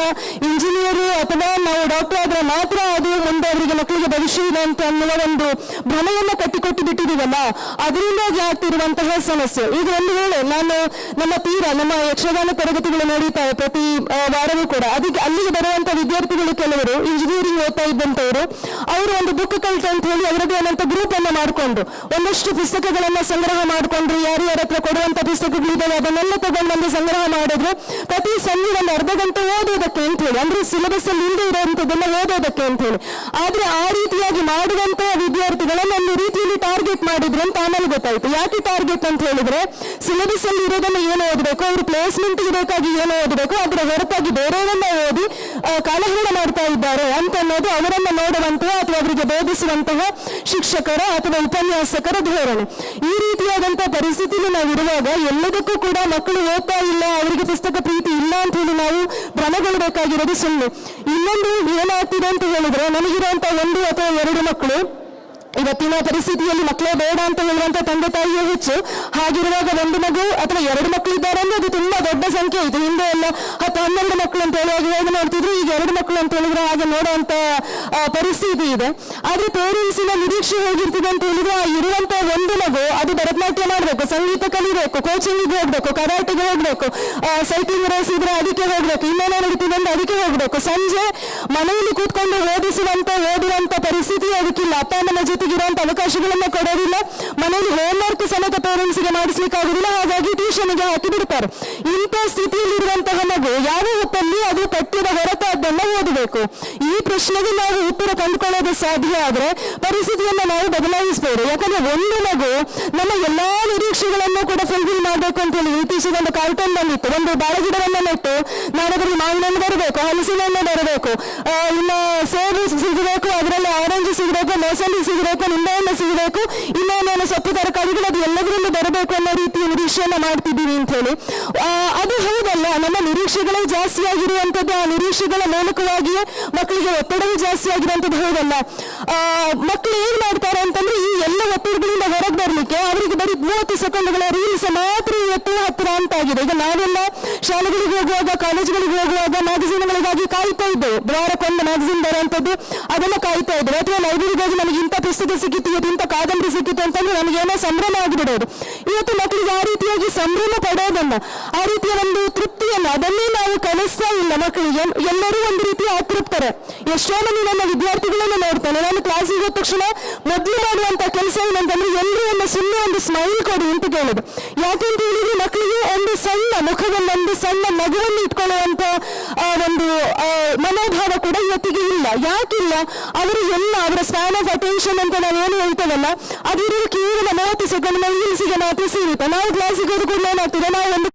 ಇಂಜಿನಿಯರ್ ಅಥವಾ ನಾವು ಡಾಕ್ಟರ್ ಆದ್ರೆ ಮಾತ್ರ ಅದು ಮುಂದೆ ಅವರಿಗೆ ಮಕ್ಕಳಿಗೆ ಭವಿಷ್ಯ ಇದೆ ಅಂತ ಅನ್ನುವ ಒಂದು ಭ್ರಮೆಯನ್ನ ಕಟ್ಟಿಕೊಟ್ಟು ಬಿಟ್ಟಿದೀವಲ್ಲ, ಅದರಿಂದಾಗಿ ಆಗ್ತಿರುವಂತಹ ಸಮಸ್ಯೆ. ಈಗ ಒಂದು ವೇಳೆ ನಾನು ನಮ್ಮ ಯಕ್ಷಗಾನ ತರಗತಿಗಳು ನಡೀತಾವೆ ಪ್ರತಿ ವಾರವೂ ಕೂಡ. ಅದಕ್ಕೆ ಅಲ್ಲಿಗೆ ಬರುವಂತ ವಿದ್ಯಾರ್ಥಿಗಳು ಕೆಲವರು ಇಂಜಿನಿಯರಿಂಗ್ ಓದ್ತಾ ಇದ್ದಂತವರು, ಅವರು ಒಂದು ಬುಕ್ ಕಲ್ಟ್ ಅಂತ ಹೇಳಿ ಅವರದೇ ಆದಂತ ಗ್ರೂಪ್ ಅನ್ನ ಮಾಡಿಕೊಂಡು ಒಂದಷ್ಟು ಪುಸ್ತಕಗಳನ್ನ ಸಂಗ್ರಹ ಮಾಡಿಕೊಂಡ್ರು. ಯಾರ್ಯಾರ ಹತ್ರ ಕೊಡುವಂತ ಪುಸ್ತಕಗಳಿದ್ದಾವೆ ಅದನ್ನೆಲ್ಲ ತಗೊಂಡು ಬಂದು ಸಂಗ್ರಹ ಮಾಡಿದ್ರು. ಪ್ರತಿ ಸಂಜೆ ಒಂದು ಅರ್ಧ ಗಂಟೆ ಓದೋದಕ್ಕೆ ಅಂತ ಹೇಳಿ, ಅಂದ್ರೆ ಸಿಲೆಬಸ್ ಅಲ್ಲಿ ಇಲ್ಲದೆ ಇರುವಂತದನ್ನ ಓದೋದಕ್ಕೆ ಅಂತ ಹೇಳಿ. ಆದ್ರೆ ಆ ರೀತಿಯಾಗಿ ಮಾಡುವಂತಹ ವಿದ್ಯಾರ್ಥಿಗಳನ್ನ ಒಂದು ರೀತಿಯಲ್ಲಿ ಟಾರ್ಗೆಟ್ ಮಾಡಿದ್ರು ಅಂತ ಆಮೇಲೆ ಗೊತ್ತಾಯ್ತು. ಯಾಕೆ ಟಾರ್ಗೆಟ್ ಅಂತ ಹೇಳಿದ್ರೆ ಸಿಲೆಬಸ್ ಅಲ್ಲಿ ಇರೋದನ್ನ ಏನು ಓದಬೇಕು, ಅವರು ಪ್ಲೇಸ್ಮೆಂಟ್ ಬೇಕಾಗಿ ಏನು ಓದಬೇಕು, ಅದರ ಹೊರತಾಗಿ ಬೇರೆಯವನ್ನ ಓದಿ ಕಾಲಹರಣ ಮಾಡ್ತಾ ಇದ್ದಾರೆ ಅಂತ ಅನ್ನೋದು ಅವರನ್ನ ನೋಡುವಂತಹ ಅಥವಾ ಅವರಿಗೆ ಬೋಧಿಸುವಂತಹ ಶಿಕ್ಷಕರ ಅಥವಾ ಉಪನ್ಯಾಸಕರ ಧೋರಣೆ. ಈ ರೀತಿಯಾದಂತಹ ಪರಿಸ್ಥಿತಿಯಲ್ಲಿ ನಾವಿರುವಾಗ ಎಲ್ಲದಕ್ಕೂ ಕೂಡ ಮಕ್ಕಳು ಓದ್ತಾ ಇಲ್ಲ, ಅವರಿಗೆ ಪುಸ್ತಕ ಪ್ರೀತಿ ಇಲ್ಲ ಅಂತ ಹೇಳಿ ನಾವು ಭ್ರಮೆಗೊಳ್ಳಬೇಕಾಗಿರೋದು ಸುಳ್ಳು. ಇನ್ನೊಂದು ಏನಾಗ್ತಿದೆ ಅಂತ ಹೇಳಿದ್ರೆ, ನನಗಿರುವಂತಹ 1 ಅಥವಾ 2 ಮಕ್ಕಳು, ಇವತ್ತಿನ ಪರಿಸ್ಥಿತಿಯಲ್ಲಿ ಮಕ್ಕಳೇ ಬೇಡ ಅಂತ ಹೇಳುವಂತ ತಂದೆ ತಾಯಿಯೇ ಹೆಚ್ಚು. ಹಾಗಿರುವಾಗ 1 ಮಗು ಅಥವಾ 2 ಮಕ್ಕಳಿದ್ದಾರೆ ಅಂದ್ರೆ ಅದು ತುಂಬಾ ದೊಡ್ಡ ಸಂಖ್ಯೆ. ಇದು ಹಿಂದೆ ಎಲ್ಲ 10-12 ಮಕ್ಕಳು ಅಂತ ಹೇಳಿ ನೋಡ್ತಿದ್ರು, ಈಗ 2 ಮಕ್ಕಳು ಅಂತ ಹೇಳಿದ್ರೆ ಹಾಗೆ ನೋಡುವಂತ ಪರಿಸ್ಥಿತಿ ಇದೆ. ಆದ್ರೆ ಪೇರೆಂಟ್ಸಿನ ನಿರೀಕ್ಷೆ ಹೇಗಿರ್ತದೆ ಅಂತ ಹೇಳಿದ್ರೆ, ಆ ಇರುವಂತ 1 ಮಗು ಅದು ಭರತನಾಟ್ಯ ಮಾಡ್ಬೇಕು, ಸಂಗೀತ ಕಲಿಬೇಕು, ಕೋಚಿಂಗಿಗೆ ಹೋಗ್ಬೇಕು, ಕರಾಟೆಗೆ ಹೋಗ್ಬೇಕು, ಸೈಕ್ಲಿಂಗ್ ರೇಸ್ ಇದ್ರೆ ಅದಕ್ಕೆ ಹೋಗ್ಬೇಕು, ಇನ್ನೇನೋ ನಡೀತಿದೆ ಅಂದ್ರೆ ಅದಕ್ಕೆ ಹೋಗ್ಬೇಕು. ಸಂಜೆ ಮನೆಯಲ್ಲಿ ಕೂತ್ಕೊಂಡು ಓದುವಂತ ಪರಿಸ್ಥಿತಿ ಅದಕ್ಕಿಲ್ಲ. ಅಪ್ಪ ಅಮ್ಮನ ಜೊತೆ ಇರುವಂತ ಅವಕಾಶಗಳನ್ನ ಕೊಡೋದಿಲ್ಲ. ಮನೆಯಲ್ಲಿ ಹೋಮ್ವರ್ಕ್ ಸಮೇತ ಪೇರೆಂಟ್ಸ್ಗೆ ಮಾಡಿಸ್ಲಿಕ್ಕಾಗುದಿಲ್ಲ, ಹಾಗಾಗಿ ಟ್ಯೂಷನ್ಗೆ ಹಾಕಿ ಬಿಡ್ತಾರೆ. ಇಂಥ ಸ್ಥಿತಿಯಲ್ಲಿರುವಂತಹ ಮಗು ಯಾವ ಹೊತ್ತಲ್ಲಿ ಅದು ಪಠ್ಯದ ಹೊರತಾದ್ದನ್ನ ಓದಬೇಕು? ಈ ಪ್ರಶ್ನೆಗೆ ನಾವು ಉತ್ತರ ಕಂಡುಕೊಳ್ಳೋದು ಸಾಧ್ಯ ಆದ್ರೆ ಪರಿಸ್ಥಿತಿಯನ್ನ ನಾವು ಬದಲಾಯಿಸಬಹುದು. ಯಾಕಂದ್ರೆ 1 ಮಗು ನಮ್ಮ ಎಲ್ಲಾ ನಿರೀಕ್ಷೆಗಳನ್ನು ಕೂಡ ಫುಲ್ಫಿಲ್ ಮಾಡಬೇಕು ಅಂತ ಹೇಳಿ ಇತ್ತೀಚೆಗೆ ಒಂದು ಕಾರ್ಟೂನ್ ಬಂದಿತ್ತು. ಒಂದು ಬಾಳೆಗಿಡವನ್ನ ನೆಟ್ಟು ನಾನದ್ರಲ್ಲಿ ಮಾವಿನ ಹಣ್ಣು ಬರಬೇಕು, ಹಲಸಿನ ಹಣ್ಣು ಬರಬೇಕು, ಇನ್ನ ಸೇಬು ಸಿಗಬೇಕು, ಅದರಲ್ಲಿ ಆರೆಂಜ್ ಸಿಗಬೇಕು, ಮೋಸಂಬಿ ಸಿಗಬೇಕು, ನಿಂಬೆಹಣ್ಣು ಸಿಗಬೇಕು, ಇನ್ನೇನೇನು ಸೊಪ್ಪು ತರಕಾರಿಗಳು ಅದು ಎಲ್ಲದರಲ್ಲೂ ಬರಬೇಕು ಅನ್ನೋ ರೀತಿಯ ನಿರೀಕ್ಷೆಯನ್ನ ಮಾಡ್ತಿದ್ದೀವಿ ಅಂತ ಹೇಳಿ. ಅದು ಹೌದಲ್ಲ, ನಮ್ಮ ನಿರೀಕ್ಷೆಗಳೇ ಜಾಸ್ತಿ ಆಗಿರುವಂತದ್ದು. ಆ ನಿರೀಕ್ಷೆಗಳ ಮೂಲಕವಾಗಿಯೇ ಮಕ್ಕಳಿಗೆ ಒತ್ತಡವೂ ಜಾಸ್ತಿ ಆಗಿರುವಂತದ್ದು ಹೌದಲ್ಲ. ಮಕ್ಕಳು ಏನ್ ಮಾಡ್ತಾರೆ ಅಂತಂದ್ರೆ, ಈ ಎಲ್ಲ ಒತ್ತಡಗಳಿಂದ ಹೊರಗೆ ಬರ್ಲಿಕ್ಕೆ ಅವರಿಗೆ ಬರೀ 30 ಸೆಕೆಂಡ್ಗಳ ರೀಲ್ಸ್ ಮಾತ್ರ ಇವತ್ತು ಹತ್ತಿರ ಅಂತಾಗಿದೆ. ಈಗ ನಾವೆಲ್ಲ ಶಾಲೆಗಳಿಗೆ ಹೋಗುವಾಗ, ಕಾಲೇಜುಗಳಿಗೆ ಹೋಗುವಾಗ ಮ್ಯಾಗಝಿನ್ಗಳಿಗಾಗಿ ಕಾಯ್ತಾ ಇದ್ದೆವು. ವಾರಕ್ಕೊಂದು ಮ್ಯಾಗಝಿನ್ ಬರುವಂತದ್ದು ಅದನ್ನ ಕಾಯ್ತಾ ಇದ್ದೇವೆ. ಅಥವಾ ಲೈಬ್ರರಿಗೆ ಹೋಗಿ ನಮಗೆ ಇಂಥ ಪುಸ್ತಕ ಸಿಕ್ಕಿತ್ತು, ಇವತ್ತು ಇಂಥ ಕಾದಂಬರಿ ಸಿಕ್ಕಿತ್ತು ಅಂತಂದ್ರೆ ನಮಗೇನೋ ಸಂಭ್ರಮ ಆಗಿಬಿಡೋದು. ಇವತ್ತು ಮಕ್ಕಳಿಗೆ ಆ ರೀತಿಯಾಗಿ ಸಂಭ್ರಮ ಪಡೋದನ್ನ, ಆ ರೀತಿಯ ಒಂದು ತೃಪ್ತಿಯನ್ನ, ಅದನ್ನೇ ನಾವು ಕಲಿಸ್ತಾ ಇಲ್ಲ ಮಕ್ಕಳಿಗೆ. ಎಲ್ಲರೂ ಒಂದು ರೀತಿಯ ಅತೃಪ್ತರೆ. ಎಷ್ಟೋ ಮಂದಿ ನನ್ನ ವಿದ್ಯಾರ್ಥಿಗಳನ್ನ ನೋಡ್ತಾನೆ, ನಾನು ಕ್ಲಾಸಿಗೆ ಹೋದ ತಕ್ಷಣ ಮೊದಲು ಮಾಡುವಂತ ಕೆಲಸ ಏನಂತಂದ್ರೆ ಎಲ್ಲರೂ ಒಂದು ಸುಮ್ಮನೆ ಒಂದು ಸ್ಮೈಲ್ ಕೊಡಿ ಅಂತ ಕೇಳೋದು. ಯಾಕೆಂತ ಹೇಳಿದ್ರೆ ಮಕ್ಕಳಿಗೆ ಒಂದು ಸಣ್ಣ ಮುಖದಲ್ಲಿ ಒಂದು ಸಣ್ಣ ನಗುವನ್ನು ಇಟ್ಕೊಳ್ಳುವಂತ ಒಂದು ಮನೋಭಾವ ಕೂಡ ಇವತ್ತಿಗೆ ಇಲ್ಲ. ಯಾಕಿಲ್ಲ? ಅವರು ಎಲ್ಲ ಅವರ ಸ್ಪ್ಯಾನ್ ಆಫ್ ಅಟೆನ್ಷನ್ ಅಂತ ನಾವೇನು ಹೇಳ್ತೇವಲ್ಲ, ಅದಿರೋದು ಕೇವಲ 30 ಸೆಕೆಂಡ್ ರೀಲ್ಸಿಗೆ ಮಾತ್ರ ಸೀಮಿತ. ನಾವು ಕ್ಲಾಸಿಗೆ ಹೋದ ಕೂಡಲೇ ಏನಾಗ್ತದೆ, ನಾವು ಒಂದು